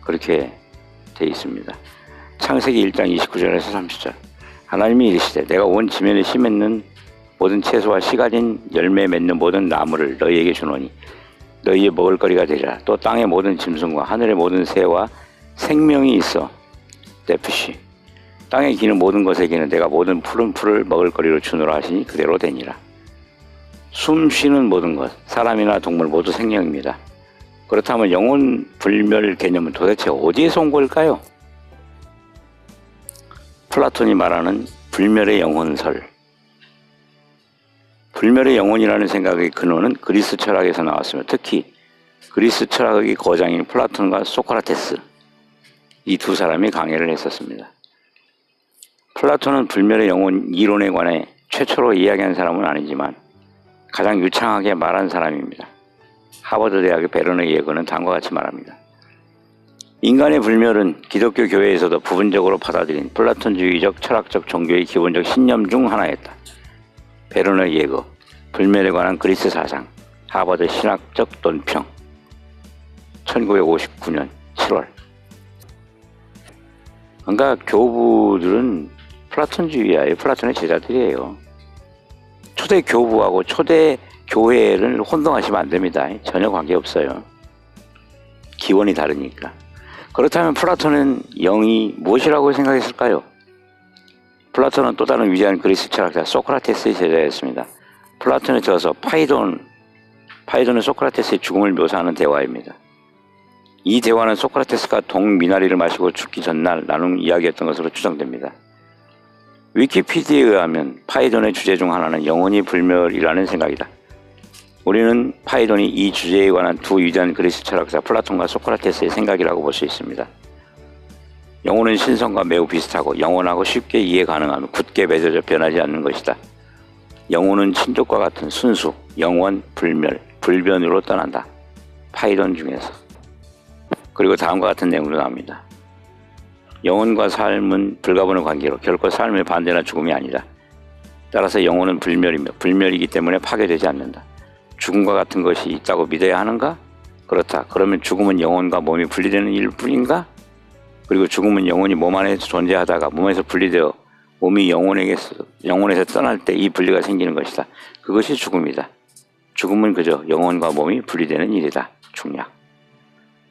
그렇게 되어 있습니다. 창세기 1장 29절에서 30절. 하나님이 이르시되 내가 온 지면에 씨 맺는 모든 채소와 씨 가진 열매 맺는 모든 나무를 너희에게 주노니 너희의 먹을거리가 되리라. 또 땅의 모든 짐승과 하늘의 모든 새와 생명이 있어. 네피시. 땅에 기는 모든 것에게는 내가 모든 푸른 풀을 먹을거리로 주노라 하시니 그대로 되니라. 숨 쉬는 모든 것, 사람이나 동물 모두 생명입니다. 그렇다면 영혼 불멸 개념은 도대체 어디에서 온 걸까요? 플라톤이 말하는 불멸의 영혼설. 불멸의 영혼이라는 생각의 근원은 그리스 철학에서 나왔으며 특히 그리스 철학의 거장인 플라톤과 소크라테스, 이 두 사람이 강해를 했었습니다. 플라톤은 불멸의 영혼 이론에 관해 최초로 이야기한 사람은 아니지만 가장 유창하게 말한 사람입니다. 하버드 대학의 베르너 예거는 다음과 같이 말합니다. 인간의 불멸은 기독교 교회에서도 부분적으로 받아들인 플라톤주의적 철학적 종교의 기본적 신념 중 하나였다. 베르너 예거, 불멸에 관한 그리스 사상, 하버드 신학적 논평, 1959년 7월. 그러니까 교부들은 플라톤주의예요. 플라톤의 제자들이에요. 초대 교부하고 초대 교회를 혼동하시면 안 됩니다. 전혀 관계없어요. 기원이 다르니까. 그렇다면 플라톤은 영이 무엇이라고 생각했을까요? 플라톤은 또 다른 위대한 그리스 철학자 소크라테스의 제자였습니다. 플라톤의 저서 파이돈은 소크라테스의 죽음을 묘사하는 대화입니다. 이 대화는 소크라테스가 동미나리를 마시고 죽기 전날 나눈 이야기였던 것으로 추정됩니다. 위키피디아에 의하면 파이돈의 주제 중 하나는 영혼이 불멸이라는 생각이다. 우리는 파이돈이 이 주제에 관한 두 위대한 그리스 철학자 플라톤과 소크라테스의 생각이라고 볼 수 있습니다. 영혼은 신성과 매우 비슷하고 영원하고 쉽게 이해 가능하며 굳게 맺어져 변하지 않는 것이다. 영혼은 친족과 같은 순수, 영원, 불멸, 불변으로 떠난다. 파이돈 중에서. 그리고 다음과 같은 내용도 나옵니다. 영혼과 삶은 불가분의 관계로 결코 삶의 반대나 죽음이 아니다. 따라서 영혼은 불멸이며 불멸이기 때문에 파괴되지 않는다. 죽음과 같은 것이 있다고 믿어야 하는가? 그렇다. 그러면 죽음은 영혼과 몸이 분리되는 일뿐인가? 그리고 죽음은 영혼이 몸 안에 존재하다가 몸에서 분리되어 몸이 영혼에서 떠날 때 이 분리가 생기는 것이다. 그것이 죽음이다. 죽음은 그저 영혼과 몸이 분리되는 일이다. 중략.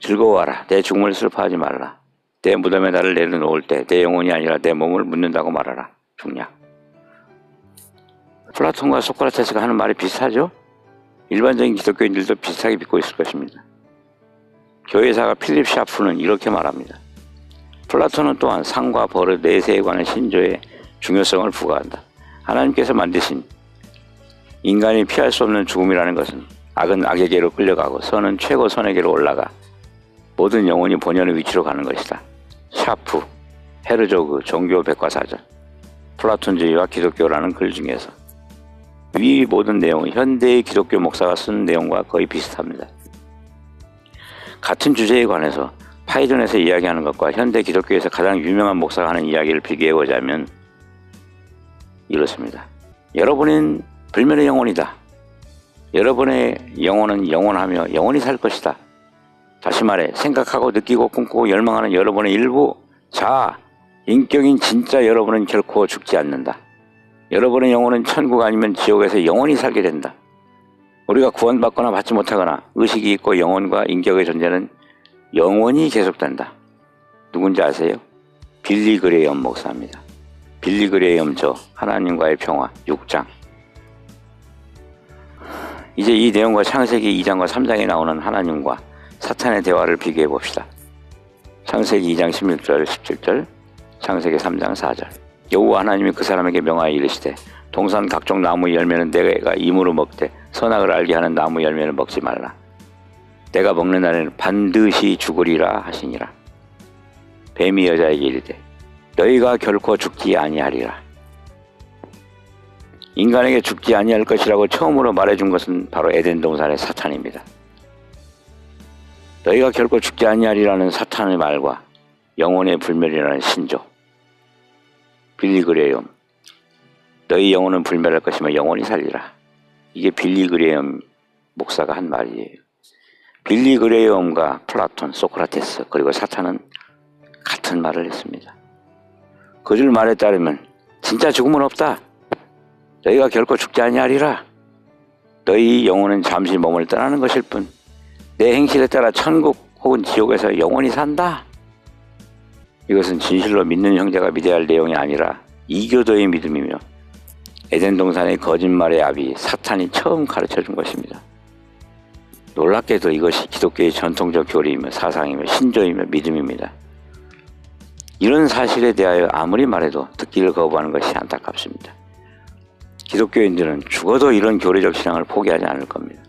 즐거워하라. 내 죽음을 슬퍼하지 말라. 내 무덤에 나를 내려놓을 때 내 영혼이 아니라 내 몸을 묻는다고 말하라. 중략. 플라톤과 소크라테스가 하는 말이 비슷하죠? 일반적인 기독교인들도 비슷하게 믿고 있을 것입니다. 교회사가 필립 샤프는 이렇게 말합니다. 플라톤은 또한 상과 벌의 내세에 관한 신조의 중요성을 부과한다. 하나님께서 만드신 인간이 피할 수 없는 죽음이라는 것은 악은 악에게로 끌려가고 선은 최고 선에게로 올라가 모든 영혼이 본연의 위치로 가는 것이다. 샤프, 헤르조그 종교 백과사전, 플라톤주의와 기독교라는 글 중에서 위 모든 내용은 현대의 기독교 목사가 쓴 내용과 거의 비슷합니다. 같은 주제에 관해서 파이돈에서 이야기하는 것과 현대 기독교에서 가장 유명한 목사가 하는 이야기를 비교해보자면 이렇습니다. 여러분은 불멸의 영혼이다. 여러분의 영혼은 영원하며 영원히 살 것이다. 다시 말해 생각하고 느끼고 꿈꾸고 열망하는 여러분의 일부 자아, 인격인 진짜 여러분은 결코 죽지 않는다. 여러분의 영혼은 천국 아니면 지옥에서 영원히 살게 된다. 우리가 구원받거나 받지 못하거나 의식이 있고 영혼과 인격의 존재는 영원히 계속된다. 누군지 아세요? 빌리 그레이엄 목사입니다. 빌리 그레이엄 저 하나님과의 평화 6장. 이제 이 내용과 창세기 2장과 3장에 나오는 하나님과 사탄의 대화를 비교해 봅시다. 창세기 2장 16절 17절, 창세기 3장 4절. 여호와 하나님이 그 사람에게 명하여 이르시되 동산 각종 나무 열매는 내가 임으로 먹되 선악을 알게 하는 나무 열매는 먹지 말라. 내가 먹는 날에는 반드시 죽으리라 하시니라. 뱀이 여자에게 이르되 너희가 결코 죽지 아니하리라. 인간에게 죽지 아니할 것이라고 처음으로 말해준 것은 바로 에덴 동산의 사탄입니다. 너희가 결코 죽지 아니하리라는 사탄의 말과 영혼의 불멸이라는 신조. 빌리 그레이엄, 너희 영혼은 불멸할 것이며 영원히 살리라. 이게 빌리 그레이엄 목사가 한 말이에요. 빌리 그레이엄과 플라톤, 소크라테스 그리고 사탄은 같은 말을 했습니다. 그들 말에 따르면 진짜 죽음은 없다. 너희가 결코 죽지 아니하리라. 너희 영혼은 잠시 몸을 떠나는 것일 뿐 내 행실에 따라 천국 혹은 지옥에서 영원히 산다. 이것은 진실로 믿는 형제가 믿어야 할 내용이 아니라 이교도의 믿음이며 에덴 동산의 거짓말의 아비 사탄이 처음 가르쳐준 것입니다. 놀랍게도 이것이 기독교의 전통적 교리이며 사상이며 신조이며 믿음입니다. 이런 사실에 대하여 아무리 말해도 듣기를 거부하는 것이 안타깝습니다. 기독교인들은 죽어도 이런 교리적 신앙을 포기하지 않을 겁니다.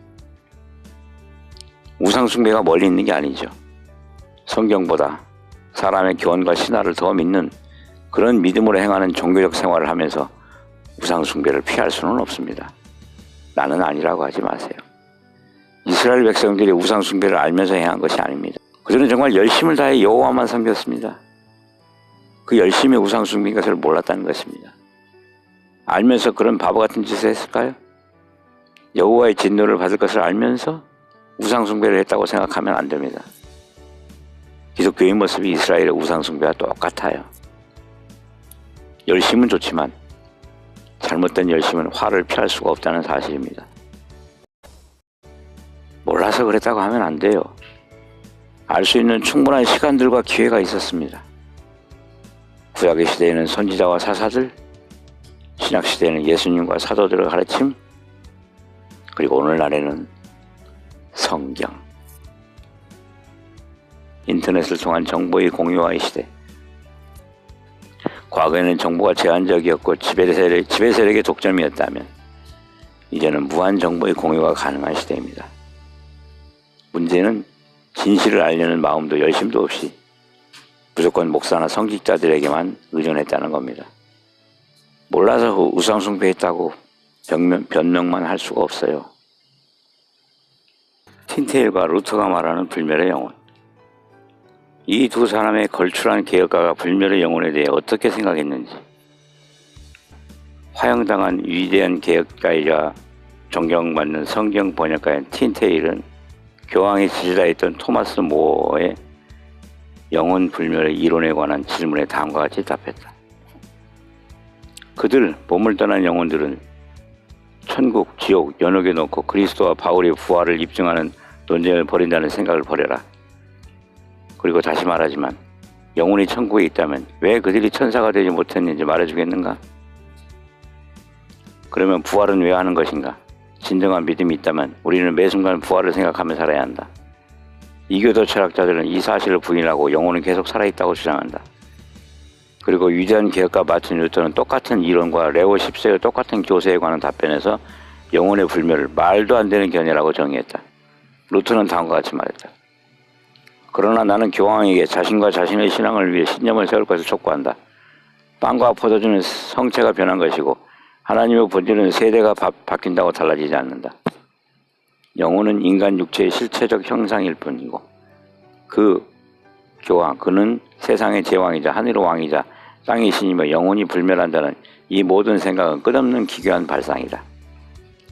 우상숭배가 멀리 있는 게 아니죠. 성경보다 사람의 교훈과 신화를 더 믿는 그런 믿음으로 행하는 종교적 생활을 하면서 우상숭배를 피할 수는 없습니다. 나는 아니라고 하지 마세요. 이스라엘 백성들이 우상숭배를 알면서 행한 것이 아닙니다. 그들은 정말 열심을 다해 여호와만 섬겼습니다. 그 열심히 우상숭배인 것을 몰랐다는 것입니다. 알면서 그런 바보 같은 짓을 했을까요? 여호와의 진노를 받을 것을 알면서 우상숭배를 했다고 생각하면 안 됩니다. 기독교의 모습이 이스라엘의 우상숭배와 똑같아요. 열심은 좋지만 잘못된 열심은 화를 피할 수가 없다는 사실입니다. 몰라서 그랬다고 하면 안 돼요. 알 수 있는 충분한 시간들과 기회가 있었습니다. 구약의 시대에는 선지자와 사사들, 신약 시대에는 예수님과 사도들의 가르침, 그리고 오늘날에는 성경. 인터넷을 통한 정보의 공유와의 시대. 과거에는 정보가 제한적이었고 지배 세력의 독점이었다면 이제는 무한 정보의 공유가 가능한 시대입니다. 문제는 진실을 알려는 마음도 열심도 없이 무조건 목사나 성직자들에게만 의존했다는 겁니다. 몰라서 우상숭배했다고 변명만 할 수가 없어요. 틴테일과 루터가 말하는 불멸의 영혼. 이 두 사람의 걸출한 개혁가가 불멸의 영혼에 대해 어떻게 생각했는지, 화형당한 위대한 개혁가이자 존경받는 성경 번역가인 틴테일은 교황이 지지자였던 토마스 모어의 영혼 불멸의 이론에 관한 질문에 다음과 같이 답했다. 그들, 몸을 떠난 영혼들은 천국, 지옥, 연옥에 놓고 그리스도와 바울의 부활을 입증하는 논쟁을 벌인다는 생각을 버려라. 그리고 다시 말하지만 영혼이 천국에 있다면 왜 그들이 천사가 되지 못했는지 말해주겠는가? 그러면 부활은 왜 하는 것인가? 진정한 믿음이 있다면 우리는 매 순간 부활을 생각하며 살아야 한다. 이교도 철학자들은 이 사실을 부인하고 영혼은 계속 살아있다고 주장한다. 그리고 위대한 개혁가 마틴 루터는 똑같은 이론과 레오 10세의 똑같은 교세에 관한 답변에서 영혼의 불멸을 말도 안 되는 견해라고 정의했다. 루터는 다음과 같이 말했다. 그러나 나는 교황에게 자신과 자신의 신앙을 위해 신념을 세울 것을 촉구한다. 빵과 포도주는 성체가 변한 것이고 하나님의 본질은 세대가 바뀐다고 달라지지 않는다. 영혼은 인간 육체의 실체적 형상일 뿐이고 그 교황, 그는 세상의 제왕이자 하늘의 왕이자 땅의 신이며 영혼이 불멸한다는 이 모든 생각은 끝없는 기괴한 발상이다.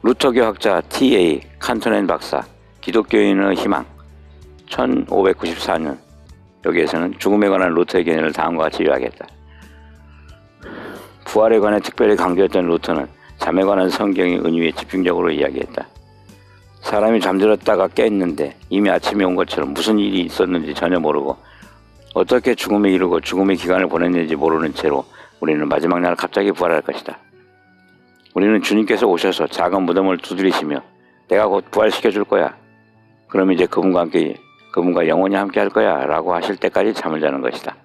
루터교 학자 T.A. 칸토넨 박사, 기독교인의 희망, 1594년, 여기에서는 죽음에 관한 루터의 견해를 다음과 같이 요약했다. 부활에 관해 특별히 강조했던 루터는 잠에 관한 성경의 은유에 집중적으로 이야기했다. 사람이 잠들었다가 깼는데 이미 아침이 온 것처럼 무슨 일이 있었는지 전혀 모르고 어떻게 죽음에 이르고 죽음의 기간을 보냈는지 모르는 채로 우리는 마지막 날 갑자기 부활할 것이다. 우리는 주님께서 오셔서 작은 무덤을 두드리시며 내가 곧 부활시켜줄 거야. 그럼 이제 그분과 영원히 함께 할 거야 라고 하실 때까지 잠을 자는 것이다.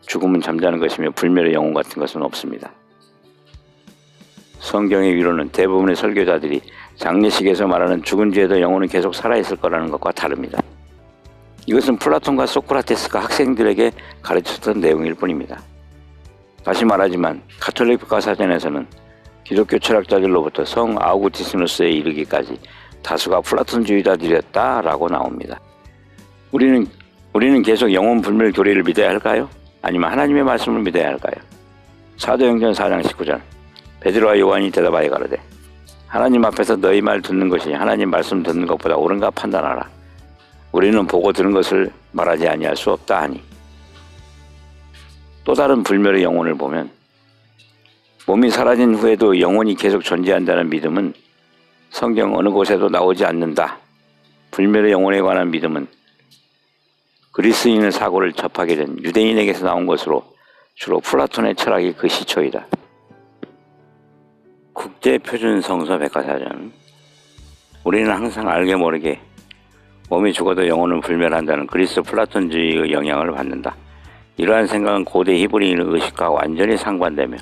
죽음은 잠자는 것이며 불멸의 영혼 같은 것은 없습니다. 성경의 위로는 대부분의 설교자들이 장례식에서 말하는 죽은 뒤에도 영혼은 계속 살아있을 거라는 것과 다릅니다. 이것은 플라톤과 소크라테스가 학생들에게 가르쳤던 내용일 뿐입니다. 다시 말하지만 가톨릭 백과사전에서는 기독교 철학자들로부터 성 아우구티스누스에 이르기까지 다수가 플라톤주의자들이었다라고 나옵니다. 우리는 계속 영혼 불멸 교리를 믿어야 할까요? 아니면 하나님의 말씀을 믿어야 할까요? 사도행전 4장 19절 베드로와 요한이 대답하여 가로되 하나님 앞에서 너희 말 듣는 것이 하나님 말씀 듣는 것보다 옳은가 판단하라. 우리는 보고 들은 것을 말하지 아니할 수 없다 하니. 또 다른 불멸의 영혼을 보면 몸이 사라진 후에도 영혼이 계속 존재한다는 믿음은 성경 어느 곳에도 나오지 않는다. 불멸의 영혼에 관한 믿음은 그리스인의 사고를 접하게 된 유대인에게서 나온 것으로 주로 플라톤의 철학이 그 시초이다. 국제표준성서 백과사전. 우리는 항상 알게 모르게 몸이 죽어도 영혼은 불멸한다는 그리스 플라톤주의의 영향을 받는다. 이러한 생각은 고대 히브리인의 의식과 완전히 상반되며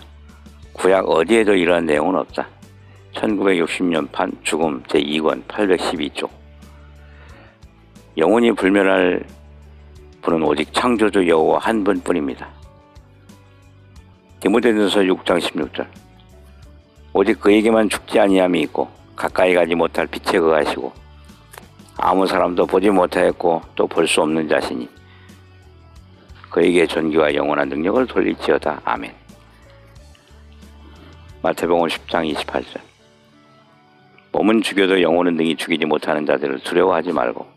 구약 어디에도 이러한 내용은 없다. 1960년판 죽음 제2권 812쪽. 영혼이 불멸할 분은 오직 창조주 여호와 한 분뿐입니다. 디모데전서 6장 16절. 오직 그에게만 죽지 아니함이 있고 가까이 가지 못할 빛에 거하시고 아무 사람도 보지 못하였고 또 볼 수 없는 자시니 그에게 존귀와 영원한 능력을 돌릴지어다. 아멘. 마태복음 10장 28절. 몸은 죽여도 영혼은 능히 죽이지 못하는 자들을 두려워하지 말고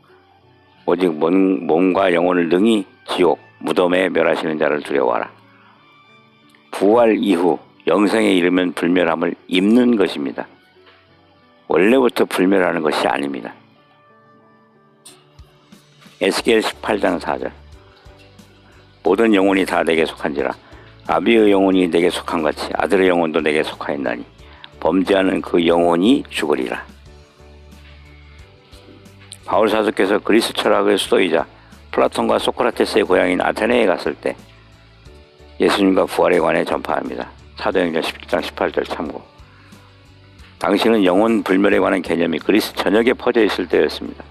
오직 몸과 영혼을 능히 지옥, 무덤에 멸하시는 자를 두려워하라. 부활 이후 영생에 이르면 불멸함을 입는 것입니다. 원래부터 불멸하는 것이 아닙니다. 에스겔 18장 4절. 모든 영혼이 다 내게 속한지라 아비의 영혼이 내게 속한 같이 아들의 영혼도 내게 속하였나니 범죄하는 그 영혼이 죽으리라. 바울 사도께서 그리스 철학의 수도이자 플라톤과 소크라테스의 고향인 아테네에 갔을 때 예수님과 부활에 관해 전파합니다. 사도행전 17장 18절 참고. 당시는 영혼 불멸에 관한 개념이 그리스 전역에 퍼져 있을 때였습니다.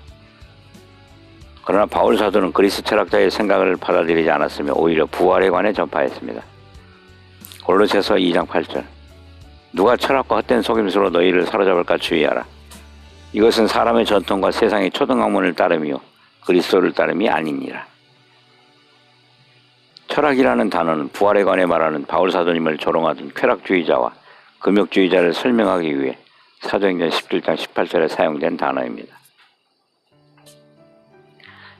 그러나 바울 사도는 그리스 철학자의 생각을 받아들이지 않았으며 오히려 부활에 관해 전파했습니다. 골로새서 2장 8절. 누가 철학과 헛된 속임수로 너희를 사로잡을까 주의하라. 이것은 사람의 전통과 세상의 초등학문을 따름이요 그리스도를 따름이 아니니라. 철학이라는 단어는 부활에 관해 말하는 바울 사도님을 조롱하던 쾌락주의자와 금욕주의자를 설명하기 위해 사도행전 17장 18절에 사용된 단어입니다.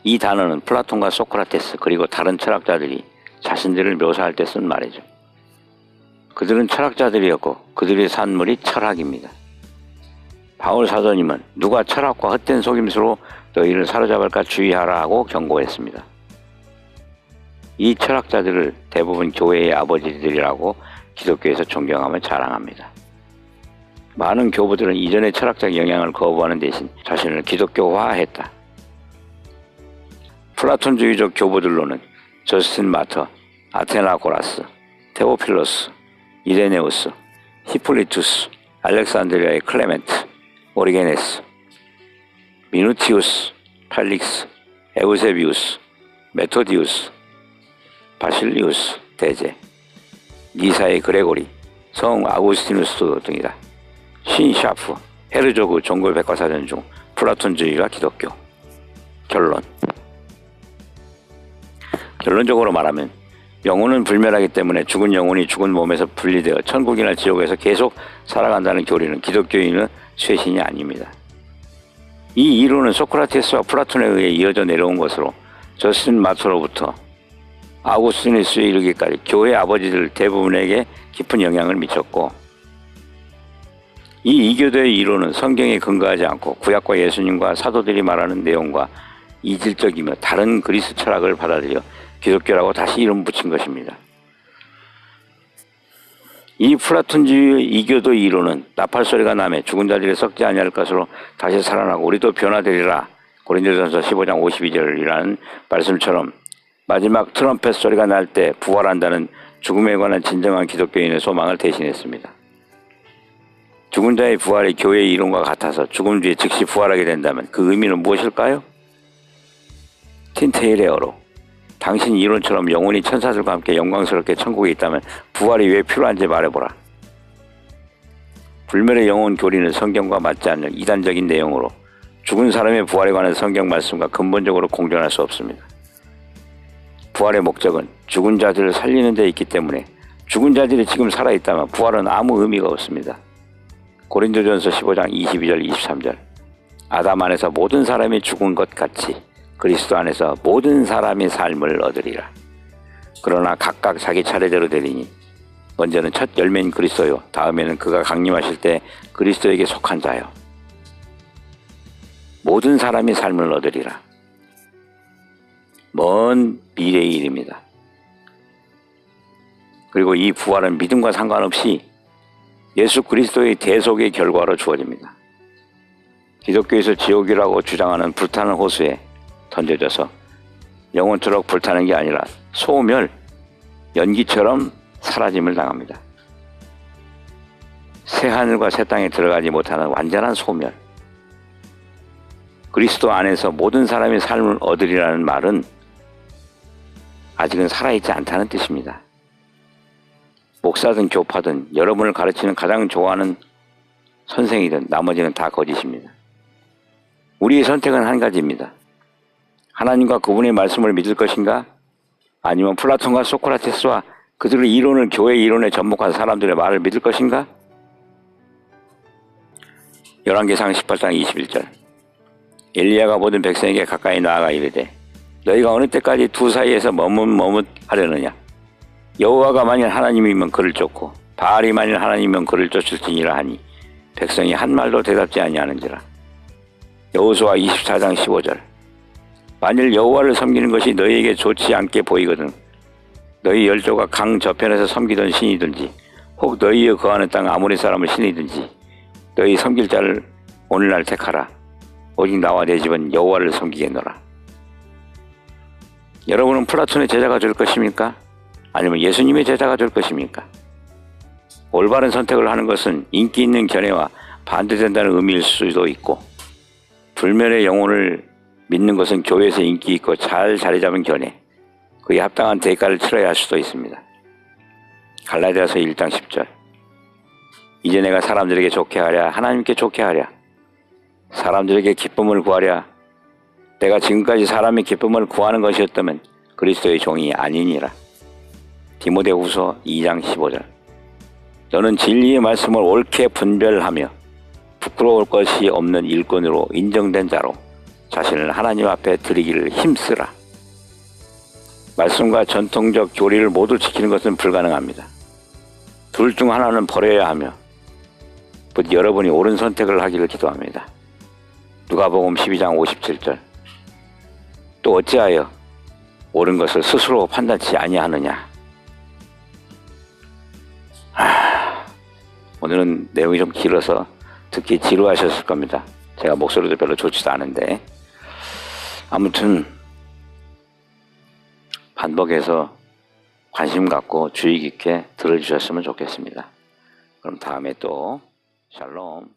이 단어는 플라톤과 소크라테스 그리고 다른 철학자들이 자신들을 묘사할 때 쓴 말이죠. 그들은 철학자들이었고 그들의 산물이 철학입니다. 바울 사도님은 누가 철학과 헛된 속임수로 너희를 사로잡을까 주의하라 하고 경고했습니다. 이 철학자들을 대부분 교회의 아버지들이라고 기독교에서 존경하며 자랑합니다. 많은 교부들은 이전의 철학적 영향을 거부하는 대신 자신을 기독교화했다. 플라톤주의적 교부들로는 저스틴 마터, 아테나고라스, 테오필로스, 이레네우스, 히폴리투스, 알렉산드리아의 클레멘트, 오리게네스, 미누티우스, 팔릭스, 에우세비우스, 메토디우스, 바실리우스 대제, 니사의 그레고리, 성 아구스티누스 등이다. 신 샤프, 헤르조그 종교 백과사전 중 플라톤주의와 기독교. 결론적으로 말하면 영혼은 불멸하기 때문에 죽은 영혼이 죽은 몸에서 분리되어 천국이나 지옥에서 계속 살아간다는 교리는 기독교인의 쇄신이 아닙니다. 이 이론은 소크라테스와 플라톤에 의해 이어져 내려온 것으로 저스틴 마토로부터 아우구스티누스에 이르기까지 교회 아버지들 대부분에게 깊은 영향을 미쳤고, 이 이교도의 이론은 성경에 근거하지 않고 구약과 예수님과 사도들이 말하는 내용과 이질적이며 다른 그리스 철학을 받아들여 기독교라고 다시 이름 붙인 것입니다. 이 플라톤주의 이교도 이론은 나팔 소리가 나매 죽은 자들이 썩지 아니할 것으로 다시 살아나고 우리도 변화되리라 고린도전서 15장 52절이라는 말씀처럼 마지막 트럼펫 소리가 날 때 부활한다는 죽음에 관한 진정한 기독교인의 소망을 대신했습니다. 죽은 자의 부활이 교회의 이론과 같아서 죽음 뒤에 즉시 부활하게 된다면 그 의미는 무엇일까요? 틴테일레어로 당신 이론처럼 영혼이 천사들과 함께 영광스럽게 천국에 있다면 부활이 왜 필요한지 말해보라. 불멸의 영혼 교리는 성경과 맞지 않는 이단적인 내용으로 죽은 사람의 부활에 관한 성경 말씀과 근본적으로 공존할 수 없습니다. 부활의 목적은 죽은 자들을 살리는 데 있기 때문에 죽은 자들이 지금 살아있다면 부활은 아무 의미가 없습니다. 고린도전서 15장 22절 23절. 아담 안에서 모든 사람이 죽은 것 같이 그리스도 안에서 모든 사람이 삶을 얻으리라. 그러나 각각 자기 차례대로 되리니 먼저는 첫 열매인 그리스도요 다음에는 그가 강림하실 때 그리스도에게 속한 자요. 모든 사람이 삶을 얻으리라. 먼 미래의 일입니다. 그리고 이 부활은 믿음과 상관없이 예수 그리스도의 대속의 결과로 주어집니다. 기독교에서 지옥이라고 주장하는 불타는 호수에 던져져서 영원토록 불타는 게 아니라 소멸, 연기처럼 사라짐을 당합니다. 새 하늘과 새 땅에 들어가지 못하는 완전한 소멸. 그리스도 안에서 모든 사람이 삶을 얻으리라는 말은 아직은 살아있지 않다는 뜻입니다. 목사든 교파든 여러분을 가르치는 가장 좋아하는 선생이든 나머지는 다 거짓입니다. 우리의 선택은 한 가지입니다. 하나님과 그분의 말씀을 믿을 것인가? 아니면 플라톤과 소크라테스와 그들의 이론을 교회 이론에 접목한 사람들의 말을 믿을 것인가? 열왕기상 18장 21절. 엘리야가 모든 백성에게 가까이 나아가 이르되 너희가 어느 때까지 두 사이에서 머뭇하려느냐? 여호와가 만일 하나님이면 그를 쫓고 바알이 만일 하나님이면 그를 쫓을지니라 하니 백성이 한 말도 대답지 아니하는지라. 여호수아 24장 15절. 만일 여호와를 섬기는 것이 너희에게 좋지 않게 보이거든 너희 열조가 강 저편에서 섬기던 신이든지 혹 너희의 거하는 땅 아모리 사람을 신이든지 너희 섬길 자를 오늘날 택하라. 오직 나와 내 집은 여호와를 섬기겠노라. 여러분은 플라톤의 제자가 될 것입니까? 아니면 예수님의 제자가 될 것입니까? 올바른 선택을 하는 것은 인기 있는 견해와 반대된다는 의미일 수도 있고 불멸의 영혼을 믿는 것은 교회에서 인기 있고 잘 자리 잡은 견해, 그에 합당한 대가를 치러야 할 수도 있습니다. 갈라디아서 1장 10절 이제 내가 사람들에게 좋게 하랴 하나님께 좋게 하랴 사람들에게 기쁨을 구하랴 내가 지금까지 사람의 기쁨을 구하는 것이었다면 그리스도의 종이 아니니라. 디모데후서 2장 15절 너는 진리의 말씀을 옳게 분별하며 부끄러울 것이 없는 일꾼으로 인정된 자로 자신을 하나님 앞에 드리기를 힘쓰라. 말씀과 전통적 교리를 모두 지키는 것은 불가능합니다. 둘 중 하나는 버려야 하며 부디 여러분이 옳은 선택을 하기를 기도합니다. 누가복음 12장 57절 또 어찌하여 옳은 것을 스스로 판단치 아니하느냐. 오늘은 내용이 좀 길어서 듣기 지루하셨을 겁니다. 제가 목소리도 별로 좋지도 않은데 아무튼 반복해서 관심 갖고 주의 깊게 들어주셨으면 좋겠습니다. 그럼 다음에 또 샬롬.